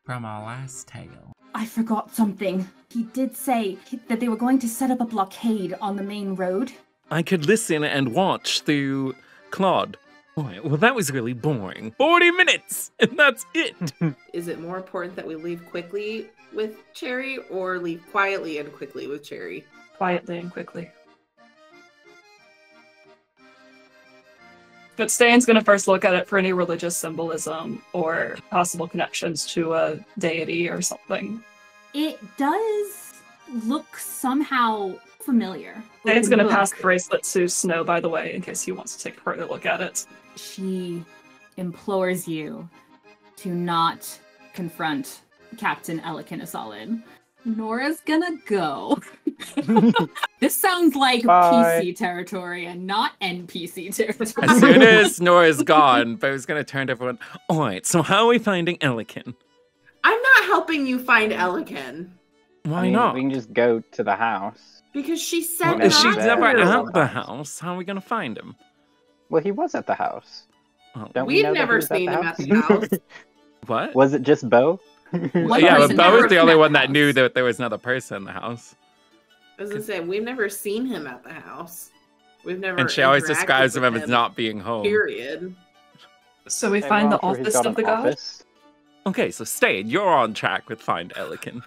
from our last tale. I forgot something. He did say that they were going to set up a blockade on the main road. I could listen and watch through Claude. Boy, well, that was really boring. 40 minutes, and that's it. Is it more important that we leave quickly with Cherry or leave quietly and quickly with Cherry? Quietly and quickly. But Ste'yn's going to first look at it for any religious symbolism or possible connections to a deity or something. It does look somehow familiar. Ste'yn's going to pass the bracelet to Snow, by the way, in case he wants to take a further look at it. She implores you to not confront Captain Elikin Asalin. Nora's gonna go. This sounds like PC territory and not NPC territory. As soon as Nora's gone, Beau's gonna turn to everyone. Alright, so how are we finding Elikin? I'm not helping you find Elikin. Why not? We can just go to the house. Because she said Well, If she's there. never Yeah. at the house, how are we gonna find him? Well, he was at the house. Oh. Don't we We've know that he never was seen him at house? the house. What? Was it just Beau? One Yeah, but person Beau never was the only met one the that knew house. that there was another person in the house. I was gonna say, we've never seen him at the house. We've never And she always interacted describes with him as not being home. Period. So we Hey, find the Roger, he's office got of an the god? office. Okay, so Ste'yn, you're on track with Find Elikin.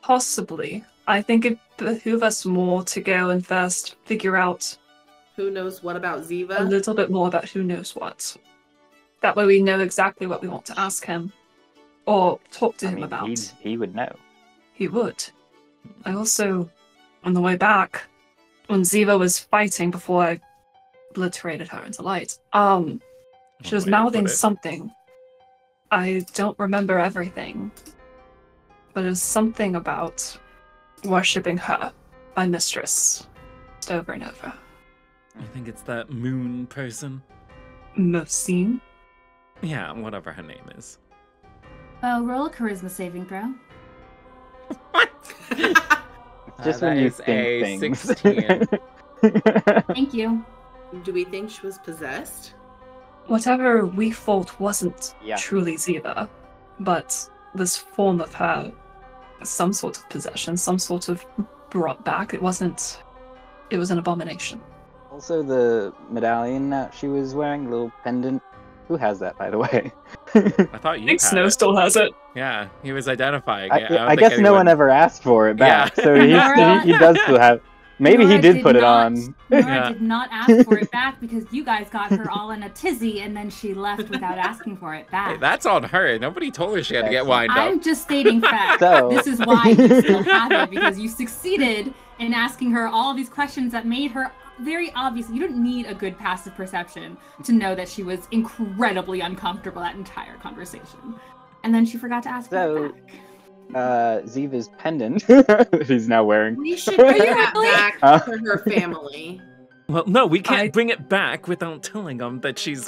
Possibly. I think it behooves us more to go and first figure out Who knows what about a Ziva? little bit more about who knows what. That way we know exactly what we want to ask him. Or talk to him about. He would know. He would. I also, on the way back, when Ziva was fighting before I obliterated her into light, she was mouthing something. I don't remember everything. But it was something about worshipping her, my mistress, just over and over. I think it's that moon person. Mosine? Yeah, whatever her name is. Oh, roll a charisma saving throw. What? Just That when you is think a things. 16. Thank you. Do we think she was possessed? Whatever we thought wasn't Yeah. truly Ziva, but this form of her, some sort of possession, some sort of brought back. It was an abomination. Also, the medallion that she was wearing, little pendant. Who has that, by the way? I thought you I think had Snow it. still has it. Yeah, he was identifying it. don't I think guess no anyone- one ever asked for it back, Yeah. so Nora- he does still have. Maybe he Nora did put it not- on. Nora Yeah. did not ask for it back because you guys got her all in a tizzy and then she left without asking for it back. Hey, that's on her. Nobody told her she had to get That's- wind up. I'm just stating facts. So- This is why you still have it, because you succeeded in asking her all these questions that made her very obvious. You don't need a good passive perception to know that she was incredibly uncomfortable that entire conversation. And then she forgot to ask for So- it back. Ziva's pendant he's now wearing. We should bring that really? back to her family. Well, no, we can't I- bring it back without telling them that she's.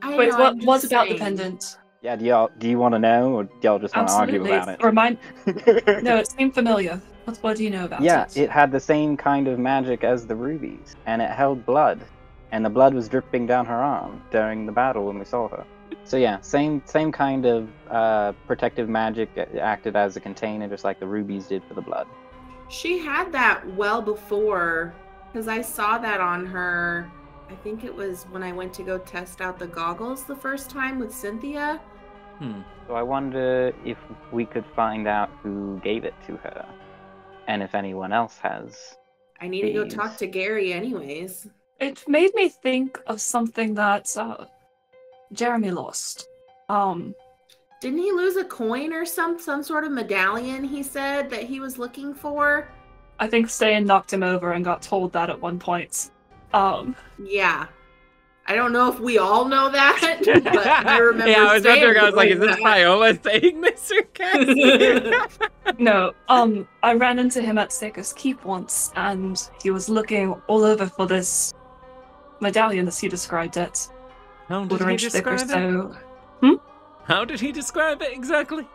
I Wait, know, what I'm just was about the saying. pendant? Yeah, do you want to know, or do y'all just want to argue Absolutely. about it? Remind. No, it seemed familiar. What do you know about Yeah, it? it had the same kind of magic as the rubies, and it held blood, and the blood was dripping down her arm during the battle when we saw her. So yeah, same kind of protective magic. It acted as a container, just like the rubies did for the blood. She had that well before, because I saw that on her. I think it was when I went to go test out the goggles the first time with Cynthia. So I wonder if we could find out who gave it to her, and if anyone else has. I need to go Please. talk to Gary anyways. It made me think of something that Jeremy lost. Didn't he lose a coin or some sort of medallion he said that he was looking for? I think Ste'yn knocked him over and got told that at one point. Yeah. I don't know if we all know that, but I remember Yeah, I was wondering. I was like, is this that. Viola saying this or Kassie? No, I ran into him at Seika's Keep once, and he was looking all over for this medallion as he described it. How did Quarter he inch thick or describe it? so. How did he describe it exactly?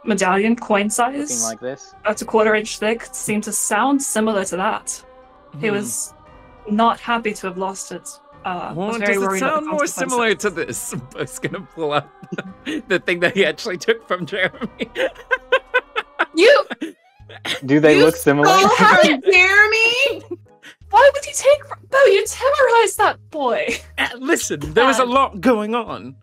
Medallion, coin Looking size, like this. about a quarter inch thick, seemed to sound similar to that. He was not happy to have lost it. Well, was very does it worried about sound the more similar to consequences. this? Beau's gonna pull up the thing that he actually took from Jeremy. You! Do they look similar? stole her, Jeremy! Why would you take... Beau, you terrorized that boy! Listen, there was a lot going on.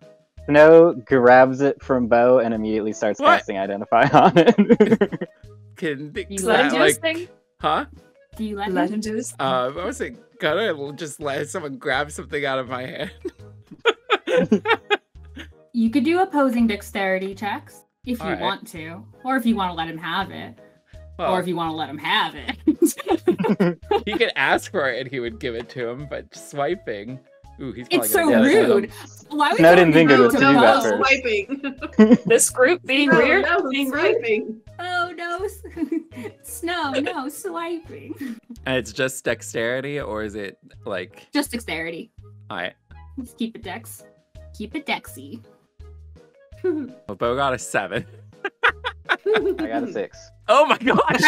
Snow grabs it from Beau and immediately starts What? casting Identify on it. Can You let him do his thing? Huh? Do you let Let him? him do his thing. I wasn't gonna just let someone grab something out of my hand. You could do opposing dexterity checks if you Alright. want to, or if you want to let him have it, Well, or if you want to let him have it. he could ask for it and he would give it to him, but swiping. Ooh, he's probably It's so gonna get it. rude. Why would Snow you didn't think of do it to do Beau? that first. Swiping. This group being weird? Being rude? swiping. Oh no, Snow, no swiping. And it's just dexterity, or is it like? Just dexterity. Alright. Just keep it dex. Keep it dexy. Well, Beau got a 7. I got a 6. Oh my gosh!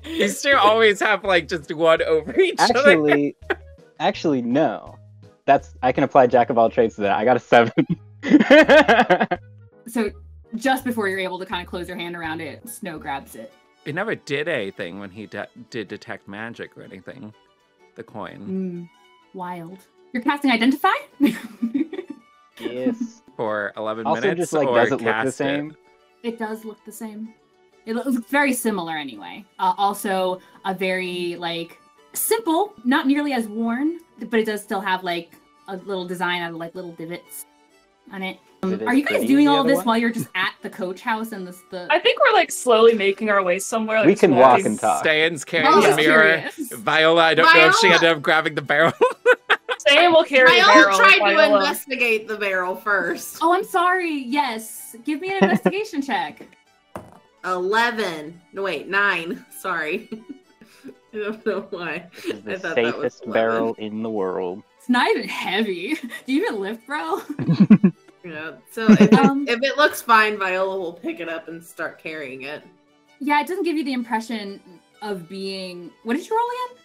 These two always have like just one over each other. Actually, no. I can apply Jack of all trades to that. I got a 7. So just before you're able to kind of close your hand around it, Snow grabs it. It never did anything when he did detect magic or anything. The coin. Wild. You're casting Identify? Yes. For 11 Also, minutes. just like, or does it look the cast same? It does look the same. It looks very similar anyway. Also, a very, like, simple, not nearly as worn, but it does still have, like, a little design out of, like, little divots on it. Are you guys doing all this while you're just at the coach house and the... I think we're like slowly making our way somewhere. Like, We can walk and talk. Ste'yn's carrying I was the just mirror. curious. Viola, I don't know if she ended up grabbing the barrel. Ste'yn will carry the Viola barrel. tried to Viola. investigate the barrel first. Oh, I'm sorry. Yes. Give me an investigation check. 11. No, wait, 9. Sorry. I don't know why. This is I the thought that was safest 11. barrel in the world. It's not even heavy. Do you even lift, bro? Yeah. So if it looks fine, Viola will pick it up and start carrying it. Yeah, it doesn't give you the impression of being... What did you roll again?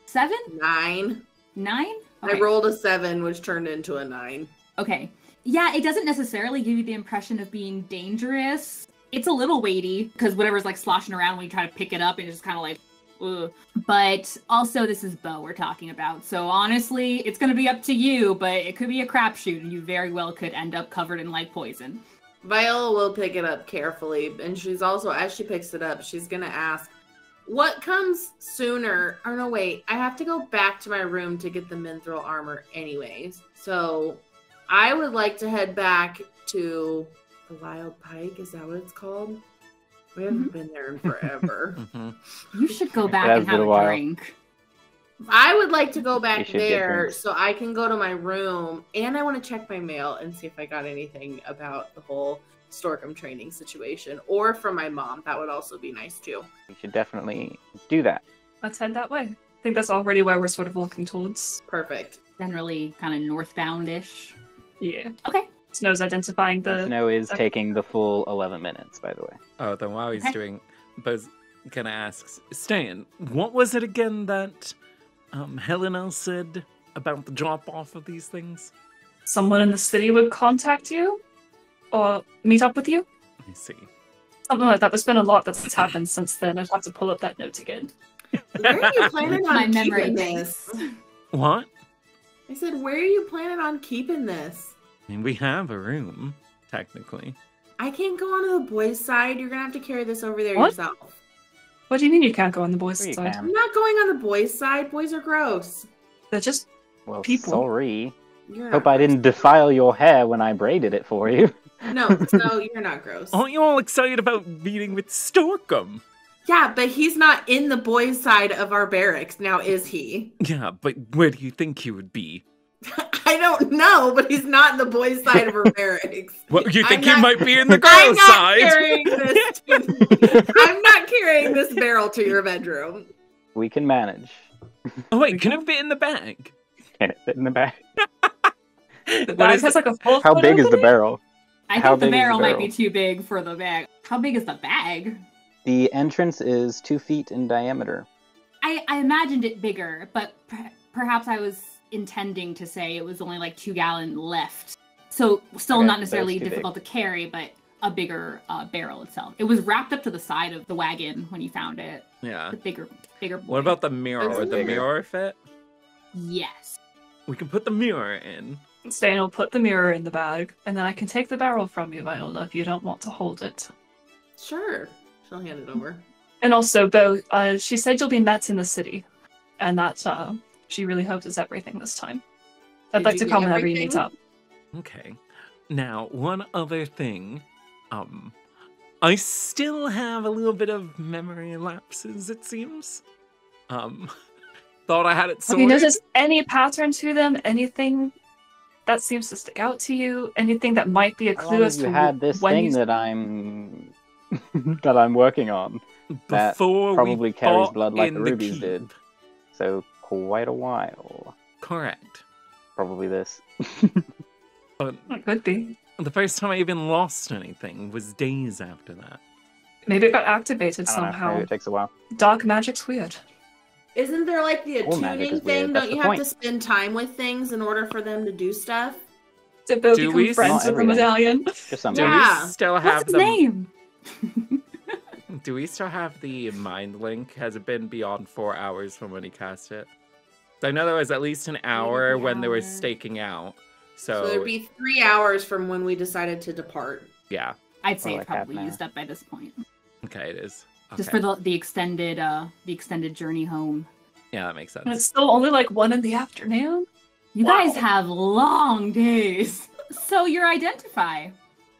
7? 9. 9? I rolled a 7, which turned into a 9. Okay. Yeah, it doesn't necessarily give you the impression of being dangerous. It's a little weighty, because whatever's like sloshing around when you try to pick it up, and it's just kind of like, ugh. But also, this is Beau we're talking about. So honestly, it's going to be up to you, but it could be a crapshoot, and you very well could end up covered in like poison. Viola will pick it up carefully, and she's also, as she picks it up, she's going to ask, what comes sooner? Or no, wait, I have to go back to my room to get the mithril armor anyways. So I would like to head back to the Wild Pike. Is that what it's called? We haven't been there in forever. You should go back It has and have been a a while. drink. I would like to go We back should get there drinks. so I can go to my room, and I want to check my mail and see if I got anything about the whole Storkham training situation, or from my mom. That would also be nice too. We should definitely do that. Let's head that way. I think that's already where we're sort of walking towards. Perfect. Generally kind of northbound-ish. Yeah. Okay. Snow's identifying the... Snow is okay. taking the full 11 minutes, by the way. Oh, then while he's Okay. doing, Beau's gonna ask, Ste'yn, what was it again that Helena said about the drop-off of these things? Someone in the city would contact you? Or meet up with you? I see. Something like that. There's been a lot that's happened since then. I'd have to pull up that note again. Where are you planning My on memory keeping banks. this? What? I said, where are you planning on keeping this? I mean, we have a room, technically. I can't go onto the boys' side. You're gonna have to carry this over there What? yourself. What do you mean you can't go on the boys' Sure you side? can. I'm not going on the boys' side. Boys are gross. They're just... Well, People. sorry. You're not Hope I gross. didn't defile your hair when I braided it for you. No, you're not gross. Aren't you all excited about meeting with Storkham? Yeah, but he's not in the boys' side of our barracks now, is he? Yeah, but where do you think he would be? I don't know, but he's not in the boys' side of our barracks. Well, you think I'm he not- might be in the I'm girls' not side? carrying this. I'm not carrying this barrel to your bedroom. We can manage. Oh wait, can it fit in the bag? Can it fit in the bag? The What bag is has it? like a full How big is the opening? barrel? I How think the big is the barrel might barrel? be too big for the bag. How big is the bag? The entrance is 2 feet in diameter. I imagined it bigger, but perhaps I was intending to say it was only like 2 gallon left. So still Okay, not necessarily that's too difficult to carry, but a bigger barrel itself. It was wrapped up to the side of the wagon when you found it. Yeah. The bigger boy. What about the mirror? It's Would the bigger. mirror fit? Yes. We can put the mirror in. Ste'yn will put the mirror in the bag, and then I can take the barrel from you, Viola, if you don't want to hold it. Sure. She'll hand it over. And also, Beau, she said you'll be met in the city, and that she really hopes it's everything this time. I'd Did like you to get come whenever you meet everything? up. Okay. Now, one other thing. I still have a little bit of memory lapses, it seems. Thought I had it Have sorted. you noticed any pattern to them? Anything that seems to stick out to you? Anything that might be a How clue long as have you to had this when thing you... that I'm that I'm working on? That Before probably we carries fought blood like in the rubies keep. did. So quite a while. Correct. Probably this. But It could be. the first time I even lost anything was days after that. Maybe it got activated I don't know. somehow. Maybe it takes a while. Dark magic's weird. Isn't there like the All magic attuning is weird, thing? that's Don't the you have point. to spend time with things in order for them to do stuff? Did Beau Do become we- friends Not with the everything. medallion? Just some. Do Yeah. we still What's have its the name? Do we still have the mind link? Has it been beyond 4 hours from when he cast it? I know there was at least an hour when they were hour. staking out. So So, it'd be 3 hours from when we decided to depart. yeah. I'd say Or it's like probably half an used up by this point. Okay, it is. Just Okay. for the extended journey home. Yeah, that makes And it's sense. still only like 1 in the afternoon? You Wow. guys have long days. So your identify.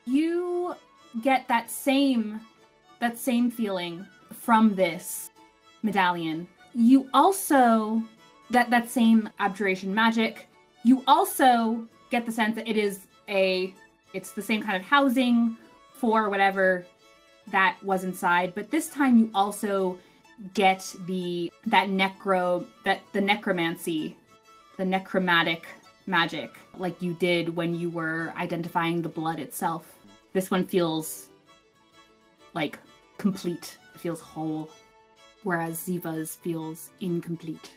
You get that same feeling from this medallion. You also that same abjuration magic. You also get the sense that it's the same kind of housing for whatever that was inside, but this time you also get the necromancy, the necromantic magic, like you did when you were identifying the blood itself. This one feels like complete. It feels whole, whereas Ziva's feels incomplete.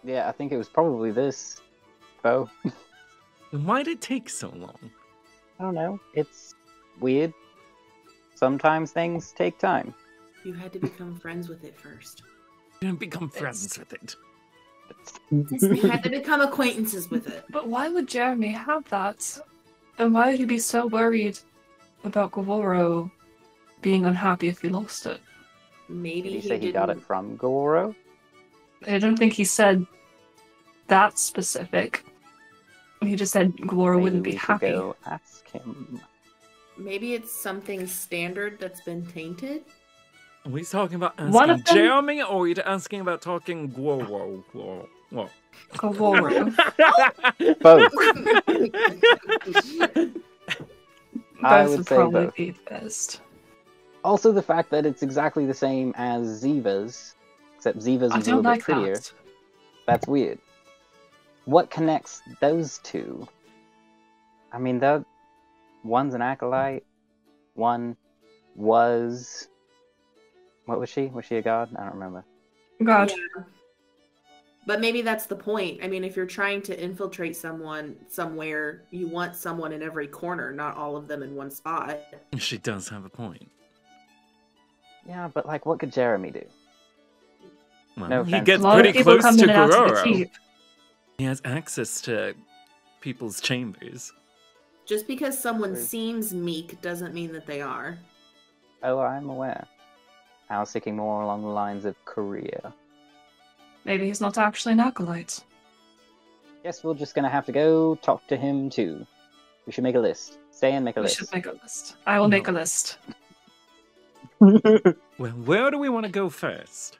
Yeah, I think it was probably this. Beau. Why'd it take so long? I don't know. It's weird. Sometimes things take time. You had to become friends with it first. You didn't become friends with it. You had to become acquaintances with it. But why would Jeremy have that? And why would he be so worried about Gavoro being unhappy if he lost it? Maybe Did he say he got it didn't- from Goro? I don't think he said that specific. He just said Gavoro Maybe wouldn't be we should happy. Go ask him. Maybe it's something standard that's been tainted. Are we talking about One asking of them- Jeremy, or are we asking about talking Guoro? What? Gavoro. Both. I Both would would say probably both. be best. Also, the fact that it's exactly the same as Ziva's, except Ziva's I is a don't little like bit prettier. that. That's weird. What connects those two? I mean, one's an acolyte. One was. What was she? Was she a god? I don't remember. God. Yeah. But maybe that's the point. I mean, if you're trying to infiltrate someone somewhere, you want someone in every corner, not all of them in one spot. She does have a point. Yeah, but like, what could Jeremy do? Well, No he offense. gets A lot pretty of people close come to in and out of the Guroro. keep. He has access to people's chambers. Just because someone True. seems meek doesn't mean that they are. Oh, I'm aware. I was thinking more along the lines of career. Maybe he's not actually an acolyte. Guess we're just gonna have to go talk to him too. We should make a list. Stay and make a We list. should make a list. I will make a list. Well, where do we want to go first?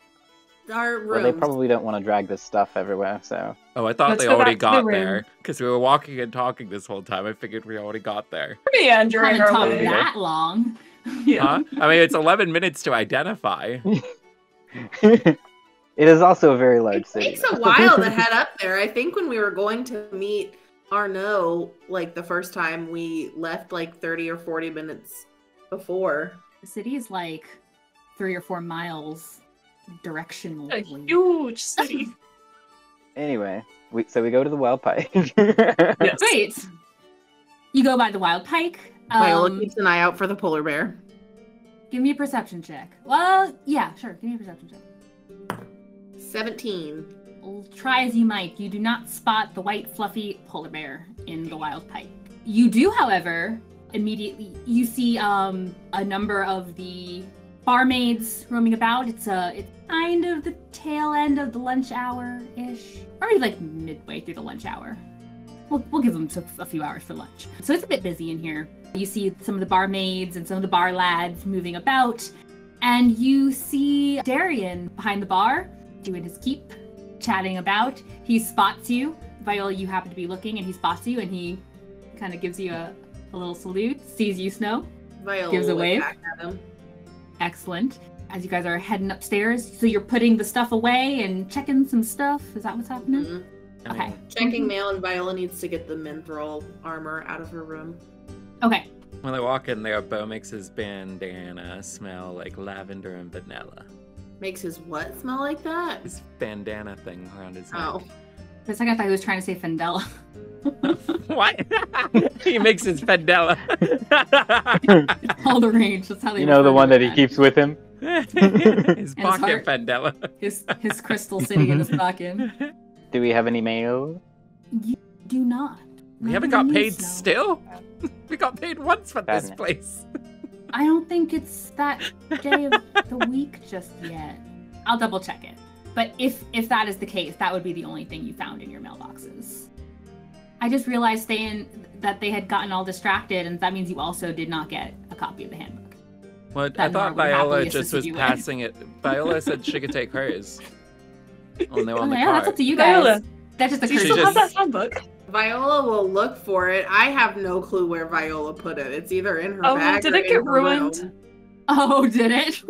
Our rooms. Well, they probably don't want to drag this stuff everywhere, so Oh, I thought Let's they go already back to the got room. there because we were walking and talking this whole time. I figured we already got there. Meandering Haven't our talked way. that long. Yeah. Huh? I mean, it's 11 minutes to identify. it is also a very large It city. takes a while to head up there. I think when we were going to meet Arnaud, like the first time, we left like 30 or 40 minutes before. The city is like 3 or 4 miles A directionally. huge city. Anyway, so we go to the wild pike. Yes. Great. You go by the wild pike. Viola keeps an eye out for the polar bear. Give me a perception check. Well, yeah, sure. Give me a perception check. 17. Well, try as you might, you do not spot the white, fluffy polar bear in the wild pike. You do, however, immediately you see a number of the barmaids roaming about. It's kind of the tail end of the lunch hour-ish, or maybe like midway through the lunch hour. We'll give them a few hours for lunch. So it's a bit busy in here. You see some of the barmaids and some of the bar lads moving about, and you see Darian behind the bar doing his keep, chatting about. He spots you. Viola, you happen to be looking, and he spots you, and he kind of gives you a little salute, sees you, Snow. Viola gives a will wave. look back at him. Excellent. As you guys are heading upstairs, so you're putting the stuff away and checking some stuff. Is that what's happening? Mm-hmm. Okay. Checking mail, and Viola needs to get the mithril armor out of her room. Okay. When I walk in there, Beau makes his bandana smell like lavender and vanilla. Makes his what smell like that? His bandana thing around his neck. Oh. For a second, I thought he was trying to say Fandela. What? He makes his Fandela. All the range. That's how they. You know, the refer one to that he it. keeps with him? His pocket heart. Fandela. His crystal sitting in his pocket. Do we have any mail? You do not. We haven't Nobody got paid needs snow. still? We got paid once for this Badness. place. I don't think it's that day of the week just yet. I'll double check it. But if that is the case, that would be the only thing you found in your mailboxes. I just realized that they had gotten all distracted, and that means you also did not get a copy of the handbook. Well, I That thought Nora would Viola happily just assisted was you with. passing it. Viola said she could take hers. Oh, no, on the Yeah, car. that's up to you guys. Viola, That just do you occurred still to have me. that handbook? Viola will look for it. I have no clue where Viola put it. It's either in her Oh, bag did or it in get her ruined? room. Oh, did it?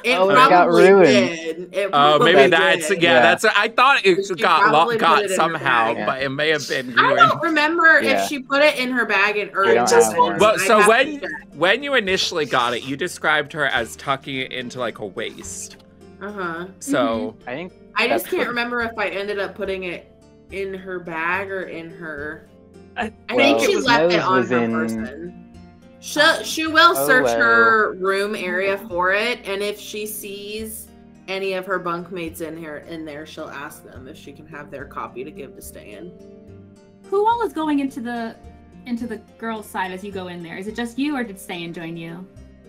It Oh, it got probably ruined. did. It Oh, probably maybe that's did. yeah. Yeah. That's I thought it She got probably put got it in her somehow, bag. but it may have been I ruined. don't remember Yeah. if she put it in her bag or We in don't her have room. one. But I so have to when check. when you initially got it, you described her as tucking it into like a waist. Uh-huh. So I think I just That's can't what- remember if I ended up putting it in her bag or in her. I I Well, think she his left it nose on was her in- person. She will Oh, search well. her room area for it, and if she sees any of her bunkmates in there, she'll ask them if she can have their copy to give to Ste'yn. Who all is going into the girls' side as you go in there? Is it just you, or did Ste'yn join you,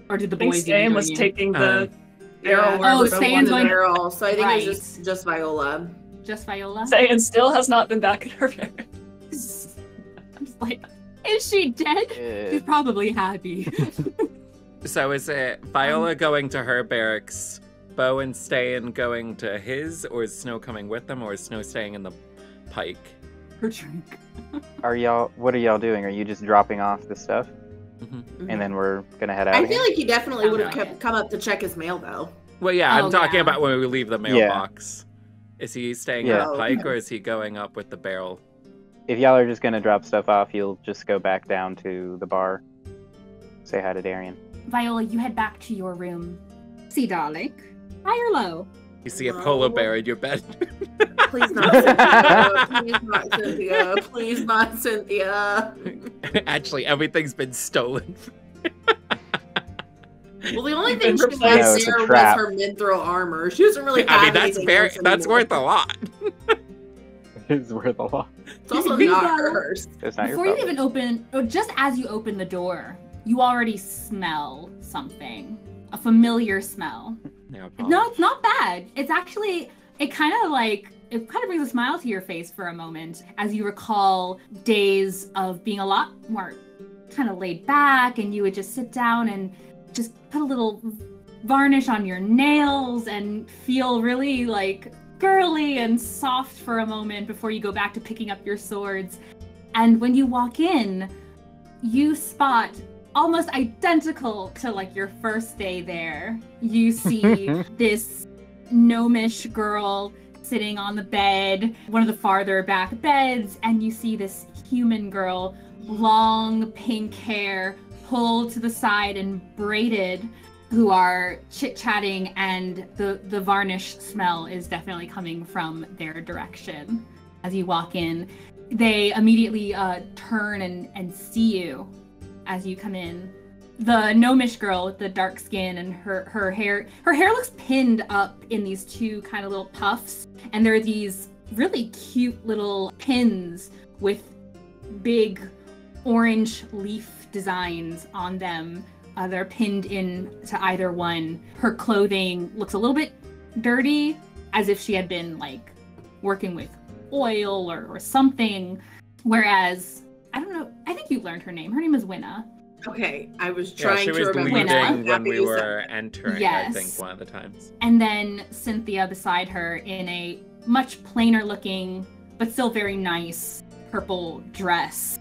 or did the think boys even Ste'yn join was you? taking the barrel. Yeah, wherever Oh, it Ste'yn's was. going- barrel, so I think Right. it's just Viola. Just Viola? Ste'yn still has not been back at her parents. I'm just like, is she dead? She's probably happy. so is it Viola going to her barracks, Beau and Ste'yn going to his, or is Snow coming with them, or is Snow staying in the pike? Her drink. what are y'all doing? Are you just dropping off the stuff Mhm. and then we're gonna head out? I again? feel like he definitely would have Sounds like it. come up to check his mail though. Well, yeah, Oh, I'm talking yeah. about when we leave the mailbox. Is he staying Yeah. at the pike, or is he going up with the barrel? If y'all are just gonna drop stuff off, you'll just go back down to the bar. Say hi to Darian. Viola, you head back to your room. See, darling. High or low? You see a polar bear in your bed. Please not Cynthia. Please not Cynthia. Please not Cynthia. Actually, everything's been stolen. Well, the only You've thing been she replaced. No, had it's a there was trap. her mithril armor. She doesn't really have I mean, that's anything very else that's anymore. worth a lot. It's worth a lot. It's also Big not bottle. hers. It's not Before your you problem. even open, or just as you open the door, you already smell something. A familiar smell. Yeah, No, it's not bad. It's actually, it kind of brings a smile to your face for a moment as you recall days of being a lot more kind of laid back, and you would just sit down and just put a little varnish on your nails and feel really like girly and soft for a moment before you go back to picking up your swords. And when you walk in, you spot almost identical to like your first day there. You see this gnomish girl sitting on the bed, one of the farther back beds, and you see this human girl, long pink hair, pulled to the side and braided, who are chit-chatting, and the varnish smell is definitely coming from their direction. as you walk in. They immediately turn and see you as you come in. The gnomish girl with the dark skin and her hair looks pinned up in these two kind of little puffs, and there are these really cute little pins with big orange leaf designs on them. They're pinned in to either one. Her clothing looks a little bit dirty, as if she had been like working with oil or something. Whereas, I don't know, I think you learned her name. Her name is Winna. Okay, I was trying to remember. She was leaving when we were entering, yes. I think, one of the times. And then Cynthia beside her in a much plainer looking, but still very nice purple dress,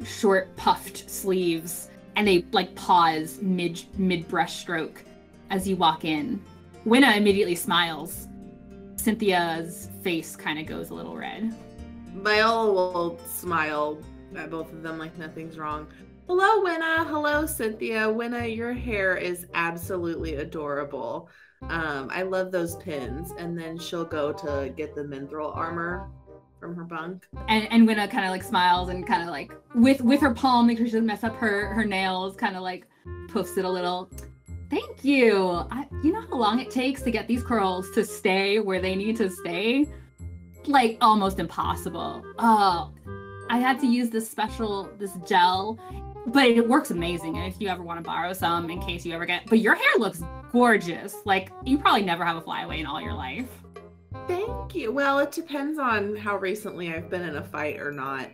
short puffed sleeves, and they like pause mid brush stroke as you walk in. Winna immediately smiles. Cynthia's face kind of goes a little red. Viola will smile at both of them like nothing's wrong. Hello, Winna. Hello, Cynthia. Winna, your hair is absolutely adorable. I love those pins. And then she'll go to get the mithril armor from her bunk. And Winna kind of like smiles and kind of like with her palm, make sure she doesn't mess up her nails, kind of like poofs it a little. Thank you. You know how long it takes to get these curls to stay where they need to stay? Like almost impossible. Oh, I had to use this gel, but it works amazing. And if you ever want to borrow some in case you ever get, but your hair looks gorgeous. Like you probably never have a flyaway in all your life. Thank you. Well, it depends on how recently I've been in a fight or not.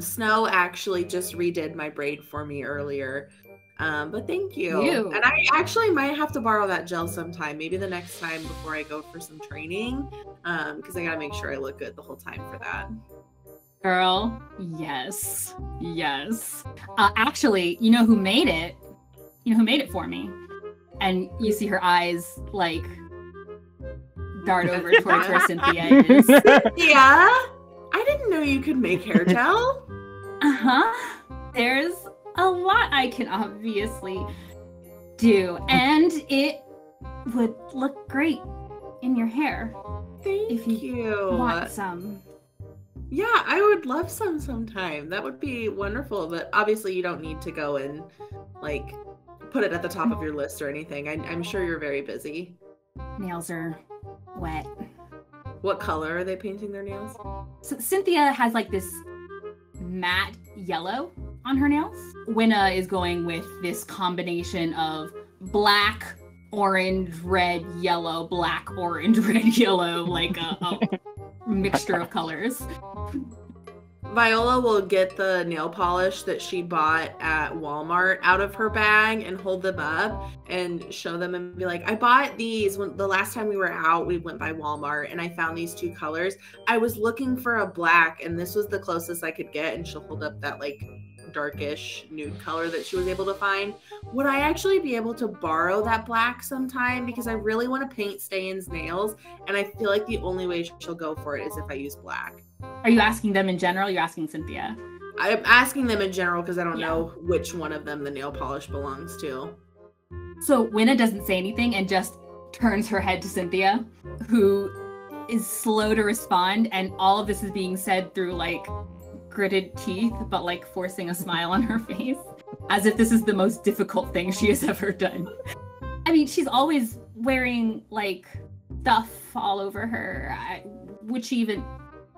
Snow actually just redid my braid for me earlier. But thank you. And I actually might have to borrow that gel sometime, maybe the next time before I go for some training, because I gotta make sure I look good the whole time for that. Girl, yes. Actually, you know who made it? You know who made it for me? And you see her eyes like dart over towards where Cynthia is. Yeah? I didn't know you could make hair gel. There's a lot I can obviously do, and it would look great in your hair. Thank you. Want some. Yeah, I would love some sometime. That would be wonderful, but obviously you don't need to go and like put it at the top of your list or anything. I'm sure you're very busy. Nails are wet. What color are they painting their nails? So Cynthia has like this matte yellow on her nails. Winna is going with this combination of black, orange, red, yellow, black, orange, red, yellow, like a mixture of colors. Viola will get the nail polish that she bought at Walmart out of her bag and hold them up and show them and be like, I bought these when the last time we were out, we went by Walmart and I found these two colors. I was looking for a black and this was the closest I could get. And she'll hold up that like darkish nude color that she was able to find. Would I actually be able to borrow that black sometime? Because I really want to paint Ste'yn's nails and I feel like the only way she'll go for it is if I use black. Are you asking them in general? You're asking Cynthia? I'm asking them in general because I don't know which one of them the nail polish belongs to. So Winna doesn't say anything and just turns her head to Cynthia, who is slow to respond, and all of this is being said through like gritted teeth, but like forcing a smile on her face, as if this is the most difficult thing she has ever done. I mean, she's always wearing like stuff all over her. Would she even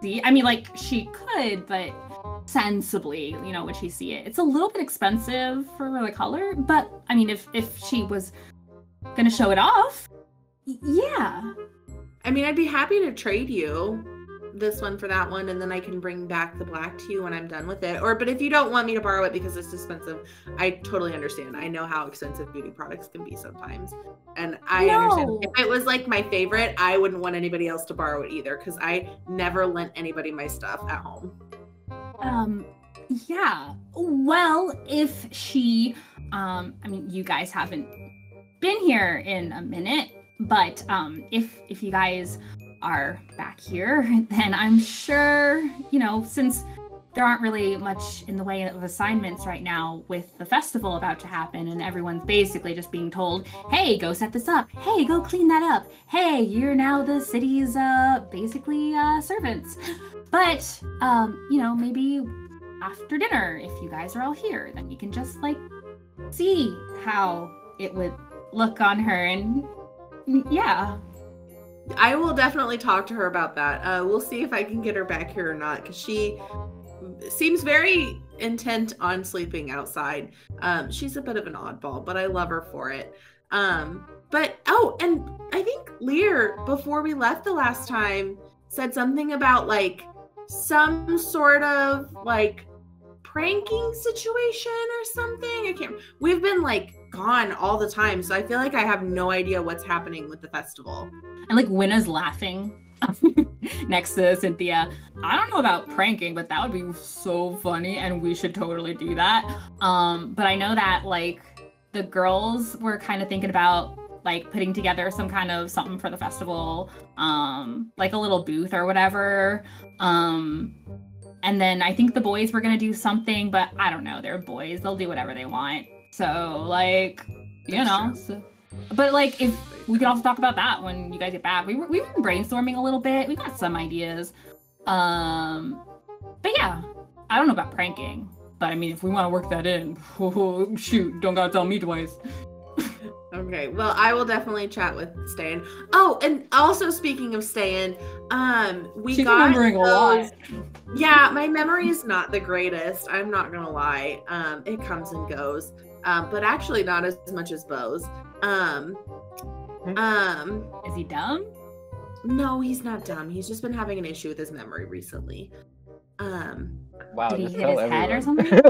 see? I mean, like she could, but sensibly, you know, would she see it? It's a little bit expensive for the color, but I mean, if she was gonna show it off, yeah. I mean, I'd be happy to trade you this one for that one, and then I can bring back the black to you when I'm done with it. But if you don't want me to borrow it because it's expensive, I totally understand. I know how expensive beauty products can be sometimes, and I understand. If it was like my favorite, I wouldn't want anybody else to borrow it either because I never lent anybody my stuff at home. Yeah. Well, if she, I mean, you guys haven't been here in a minute, but if you guys are back here, then I'm sure, you know, since there aren't really much in the way of assignments right now with the festival about to happen, and everyone's basically just being told, hey, go set this up. Hey, go clean that up. Hey, you're now the city's basically servants. But, you know, maybe after dinner, if you guys are all here, then we can just like see how it would look on her. And yeah. I will definitely talk to her about that. We'll see if I can get her back here or not, because she seems very intent on sleeping outside. She's a bit of an oddball, but I love her for it. But, oh, and I think Lear, before we left the last time, said something about, like, some sort of, like, pranking situation or something. I can't. We've been, like, gone all the time, so I feel like I have no idea what's happening with the festival. And, like, Winna's laughing next to Cynthia. I don't know about pranking, but that would be so funny, and we should totally do that. But I know that, like, the girls were kind of thinking about, like, putting together some kind of something for the festival, like a little booth or whatever. And then I think the boys were gonna do something, but I don't know. They're boys. They'll do whatever they want. So, like, you know. So, but, like, if we could also talk about that when you guys get back. We've been brainstorming a little bit. We got some ideas. But yeah, I don't know about pranking. But I mean, if we want to work that in, shoot, don't gotta tell me twice. Okay, well, I will definitely chat with Ste'yn. Oh, and also speaking of Ste'yn, She's remembering a lot. Yeah, my memory is not the greatest. I'm not gonna lie. It comes and goes. But actually not as much as Beau's. Is he dumb? No, he's not dumb. He's just been having an issue with his memory recently. Wow, did he just hit tell his head or everyone. something?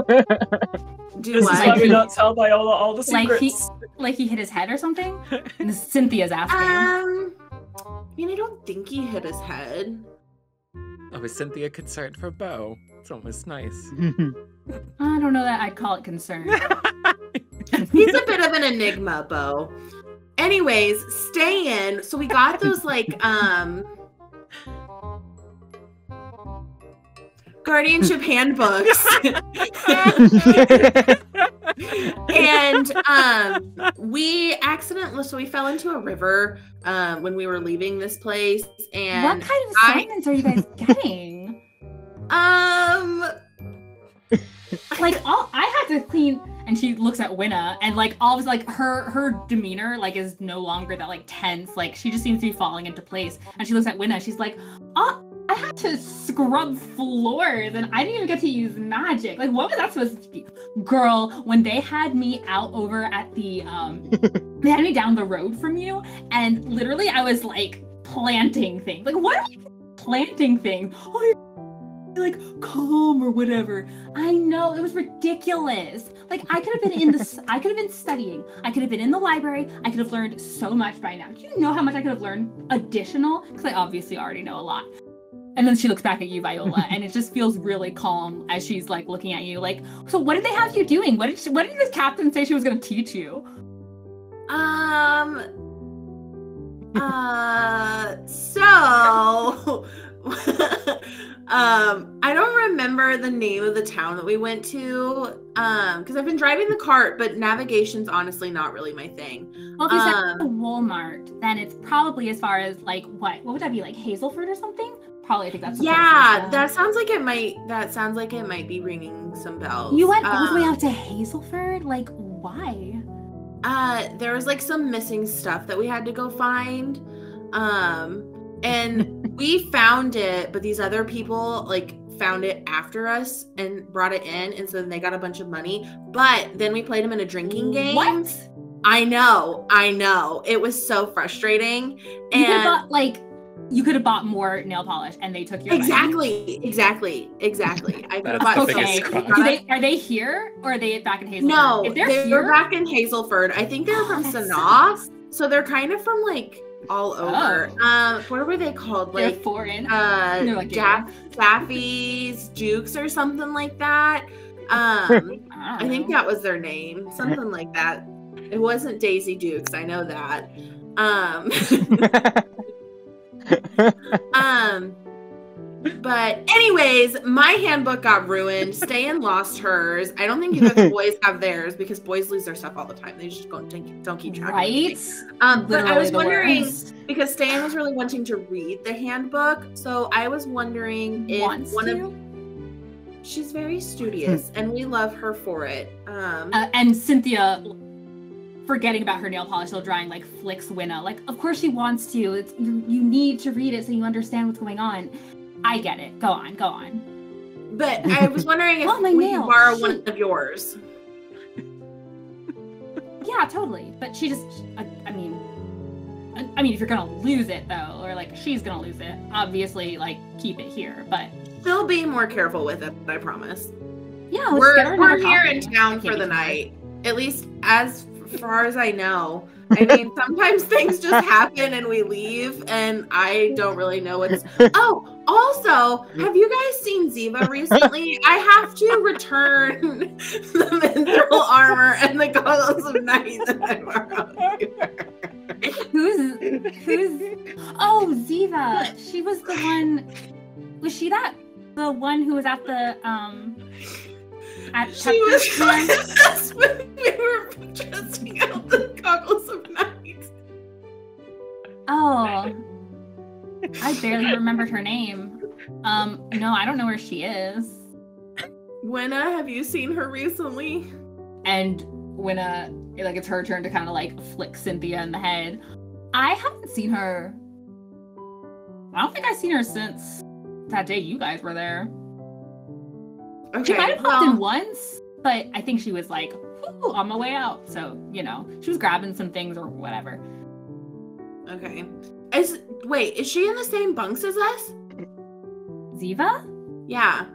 This is why we not tell Viola all the secrets. Like he hit his head or something? And Cynthia's asking. I mean, I don't think he hit his head. Oh, is Cynthia concerned for Beau? It's almost nice. I don't know that I'd call it concern. He's a bit of an enigma, Beau. Anyways, Ste'yn. So we got those, like, guardianship handbooks. And we accidentally, so we fell into a river when we were leaving this place. And what kind of assignments are you guys getting? Like, I had to clean, and she looks at Winna, and like all of like her demeanor like is no longer that like tense, like she just seems to be falling into place. And she looks at Winna, she's like, oh, I had to scrub floors, and I didn't even get to use magic. Like, what was that supposed to be? Girl, when they had me out over at the they had me down the road from you, and literally I was like planting things. Like, what are you planting things? Oh, like calm or whatever. I know, it was ridiculous. Like, I could have been I could have been studying. I could have been in the library. I could have learned so much by now. Do you know how much I could have learned additional? Because I obviously already know a lot. And then she looks back at you, Viola, and it just feels really calm as she's like looking at you. Like, so what did they have you doing? What did the captain say she was going to teach you? So I don't remember the name of the town that we went to, because I've been driving the cart, but navigation's honestly not really my thing. Well, if you said the Walmart, then it's probably as far as like what would that be, like Hazelford or something? Probably, I think that's that sounds like it might. That sounds like it might be ringing some bells. You went all the way out to Hazelford? Like, why? There was like some missing stuff that we had to go find. And we found it, but these other people like found it after us and brought it in, and so then they got a bunch of money. But then we played them in a drinking game. What? I know. It was so frustrating. You could have bought more nail polish, and they took your money. Exactly. I could have bought okay. Are they here, or are they back in Hazelford? No, they're back in Hazelford. I think they're from Sanaa, so they're kind of from like all over. What were they called? They're like foreign. They're like Daffy's Jukes or something like that. I think that was their name, something like that. It wasn't Daisy Dukes, I know that. But anyways, my handbook got ruined. Ste'yn lost hers. I don't think either the boys have theirs because boys lose their stuff all the time. They just don't keep track. Right? But I was wondering because Ste'yn was really wanting to read the handbook, so I was wondering if she's very studious, and we love her for it. And Cynthia, forgetting about her nail polish, still drying, like flicks Winna. Like, of course she wants to. You need to read it so you understand what's going on. I get it. Go on. But I was wondering if we could borrow one of yours. Yeah, totally. But she just, I mean, if you're gonna lose it though, or like she's gonna lose it, obviously, like keep it here. But she'll be more careful with it, I promise. Yeah, we're here in town for the night. At least as far as I know. I mean, sometimes things just happen and we leave, and I don't really know what's. Oh, also, have you guys seen Ziva recently? I have to return the mithril armor and the goggles of night that I borrowed. Who's? Oh, Ziva. She was the one. Was she the one who was at the She was with us when we were testing out the goggles of night. Oh, I barely remembered her name. No, I don't know where she is. Winna, have you seen her recently? And Winna, like it's her turn to kind of like flick Cynthia in the head. I haven't seen her. I don't think I've seen her since that day you guys were there. Okay, she might have popped in once, but I think she was like, on my way out. So, she was grabbing some things or whatever. Okay. Wait, is she in the same bunks as us? Ziva? Yeah.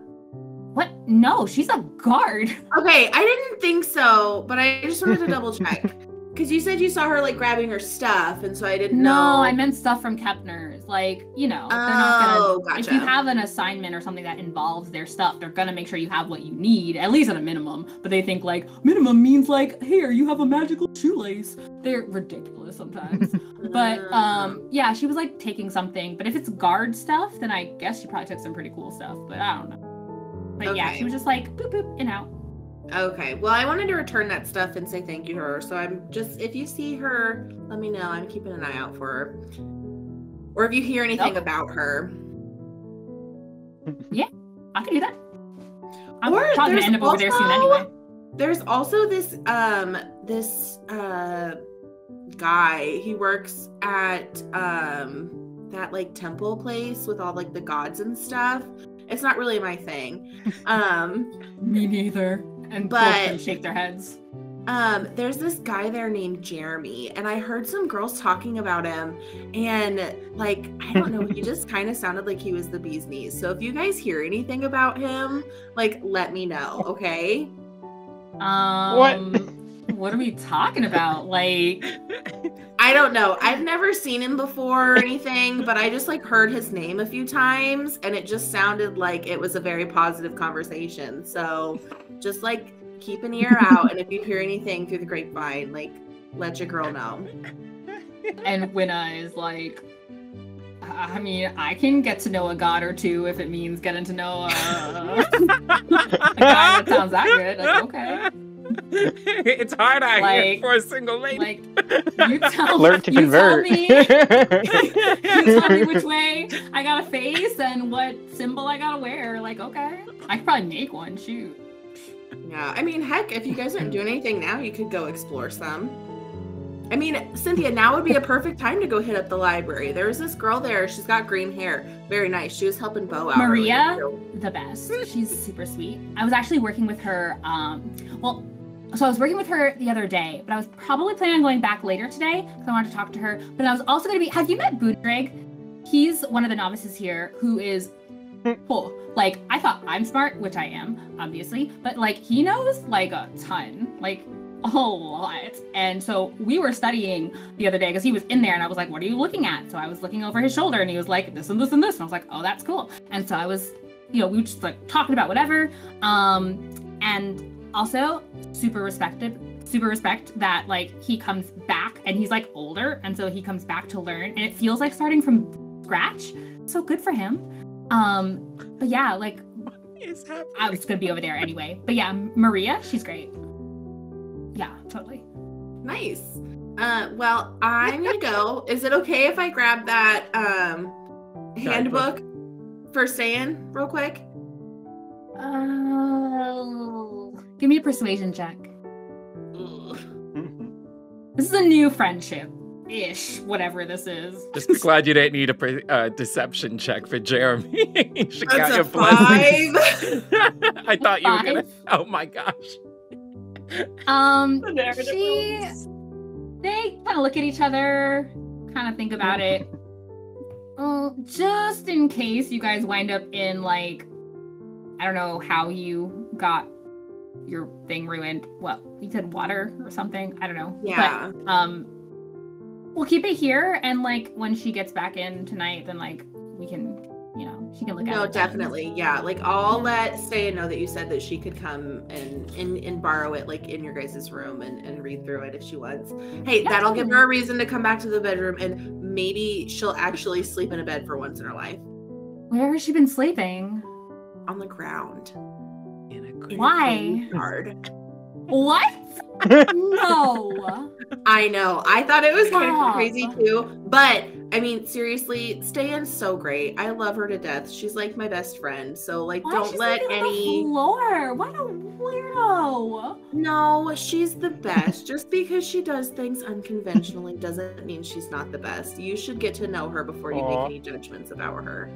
What? No, she's a guard. Okay, I didn't think so, but I just wanted to double check. Because you said you saw her, like, grabbing her stuff, and so I didn't know. No, I meant stuff from Kepner's. Like, they're not gonna... Gotcha. If you have an assignment or something that involves their stuff, they're gonna make sure you have what you need, at least at a minimum. But they think, like, minimum means, like, here, you have a magical shoelace. They're ridiculous sometimes. But, yeah, she was, like, taking something. But if it's guard stuff, then I guess she probably took some pretty cool stuff. But I don't know. But, yeah, she was just, like, boop, boop, and out. Okay, well, I wanted to return that stuff and say thank you to her. So I'm just, if you see her, let me know. I'm keeping an eye out for her. Or if you hear anything about her. Yeah, I can do that. I'm probably gonna end up over there soon anyway. There's also this guy. He works at that like temple place with all like the gods and stuff. It's not really my thing. Me neither. And both of them shake their heads. There's this guy there named Jeremy, and I heard some girls talking about him, and like, I don't know, he just kind of sounded like he was the bee's knees. So if you guys hear anything about him, like, let me know, okay? What are we talking about? Like, I don't know. I've never seen him before or anything, but I just like heard his name a few times, and it just sounded like it was a very positive conversation. So just like keep an ear out, and if you hear anything through the grapevine, like let your girl know. And Winna is like, I mean, I can get to know a god or two if it means getting to know a guy that sounds that good. Like, okay. It's hard out here for a single lady. Like, you tell Learn to convert. You tell me which way I gotta face and what symbol I gotta wear. Like, okay. I could probably make one, shoot. Yeah, I mean, heck, if you guys aren't doing anything now, you could go explore some. I mean, Cynthia, now would be a perfect time to go hit up the library. There was this girl there. She's got green hair. Very nice. She was helping Beau out. Maria, the best. She's super sweet. I was actually working with her, so I was working with her the other day, but I was probably planning on going back later today because I wanted to talk to her. But I was also going to be, have you met Boodrig? He's one of the novices here who is cool. Like, I thought I'm smart, which I am, obviously, but like, he knows like a ton, like a whole lot. And so we were studying the other day because he was in there and I was like, what are you looking at? So I was looking over his shoulder and he was like, this and this and this. And I was like, oh, that's cool. And so I was, we were just like talking about whatever. And also super respect that like he comes back and he's like older. And so he comes back to learn and it feels like starting from scratch. So good for him. But yeah, like, What is happening? I was gonna be over there anyway. But yeah, Maria, she's great. Yeah, totally. Nice. Well, I'm gonna go. Is it okay if I grab that handbook for Ste'yn real quick? Give me a persuasion check. This is a new friendship-ish, whatever this is. Just glad you didn't need a deception check for Jeremy. She got That's your a 5. I thought you were 5? gonna. Oh my gosh. The narrative They kind of look at each other, kind of think about it. Just in case you guys wind up in, like, I don't know how you got your thing ruined. What, you said water or something? I don't know. Yeah. But, we'll keep it here, and, like, when she gets back in tonight, then, like, we can, you know, she can look at it. No, definitely. Yeah. Like, I'll let Ste'yn know that you said that she could come and borrow it, like, in your guys' room and read through it if she wants. Hey, Yeah, that'll give totally. her a reason to come back to the bedroom, and maybe she'll actually sleep in a bed for once in her life. Where has she been sleeping? On the ground. Why? Hard. What? No. I know. I thought it was kind of Stop. crazy too. But I mean, seriously, Ste'yn's so great. I love her to death. She's like my best friend. So like, Why is don't she let sleeping on the any. floor? What a weirdo. No, she's the best. Just because she does things unconventionally doesn't mean she's not the best. You should get to know her before you make any judgments about her.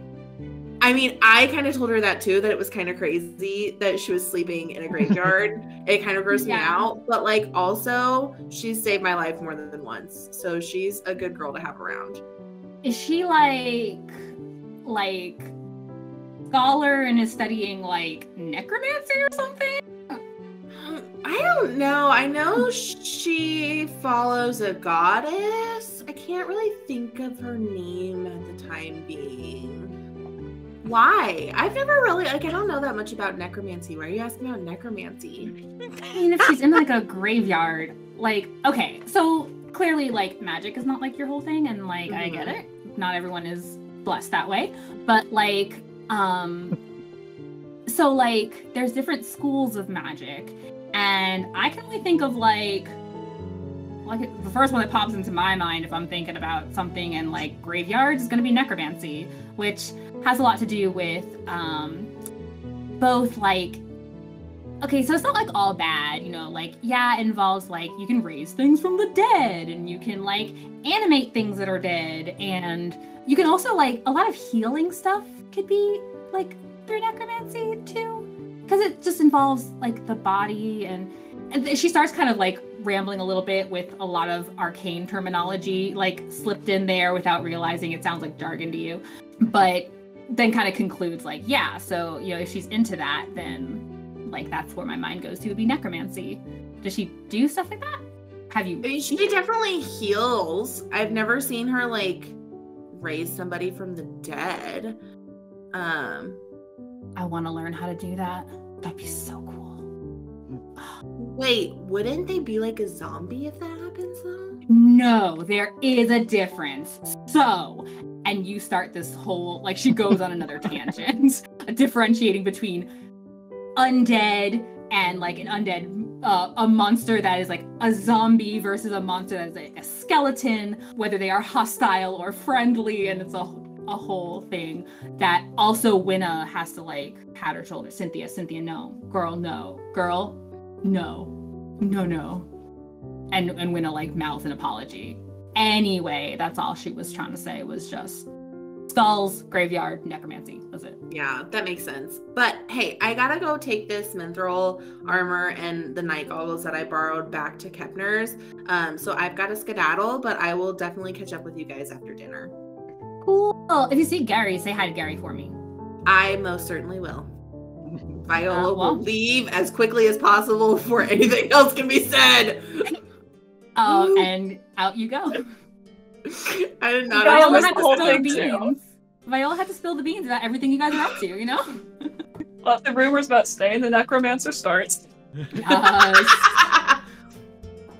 I mean, I kind of told her that too, that it was kind of crazy that she was sleeping in a graveyard. It kind of grossed me out. But like, also, she's saved my life more than once. So she's a good girl to have around. Is she like scholar and is studying like necromancy or something? I don't know. I know she follows a goddess. I can't really think of her name at the time being. Why? I've never really, like, I don't know that much about necromancy. Why are you asking about necromancy? I mean, if she's in like a graveyard, like, okay, so clearly like magic is not like your whole thing, and like I get it. Not everyone is blessed that way. But like, so like there's different schools of magic, and I can only think of like the first one that pops into my mind if I'm thinking about something in like graveyards is gonna be necromancy, which has a lot to do with both like, okay, so it's not like all bad, you know, like, yeah, it involves like you can raise things from the dead and you can like animate things that are dead, and you can also like a lot of healing stuff could be like through necromancy too, because it just involves like the body, and she starts kind of like rambling a little bit with a lot of arcane terminology like slipped in there without realizing it sounds like jargon to you, but then kind of concludes like, yeah, so, you know, if she's into that, then like that's where my mind goes to, would be necromancy. Does she do stuff like that? Have you? I mean, she definitely heals. I've never seen her like raise somebody from the dead. I want to learn how to do that. That'd be so cool. Wait, wouldn't they be like a zombie if that happens though? No, there is a difference. So, and you start this whole, like, she goes on another tangent, differentiating between undead and like an undead, a monster that is like a zombie versus a monster that is like a skeleton, whether they are hostile or friendly, and it's a whole thing that also Winna has to like pat her shoulder. Cynthia, no. Girl, no. Girl, no. No. And Winna like mouths an apology. Anyway, that's all she was trying to say, was just skulls, graveyard, necromancy. That's it. Yeah, that makes sense. But hey, I gotta go take this Mithril armor and the night goggles that I borrowed back to Kepner's. So I've got to skedaddle, but I will definitely catch up with you guys after dinner. Cool. If you see Gary, say hi to Gary for me. I most certainly will. Viola well. will leave as quickly as possible before anything else can be said. And out you go. I did not. Viola missed had the to whole spill the thing, too. beans. Viola had to spill the beans about everything you guys are up to, you know? Let the rumors about Ste'yn the necromancer starts. Yes.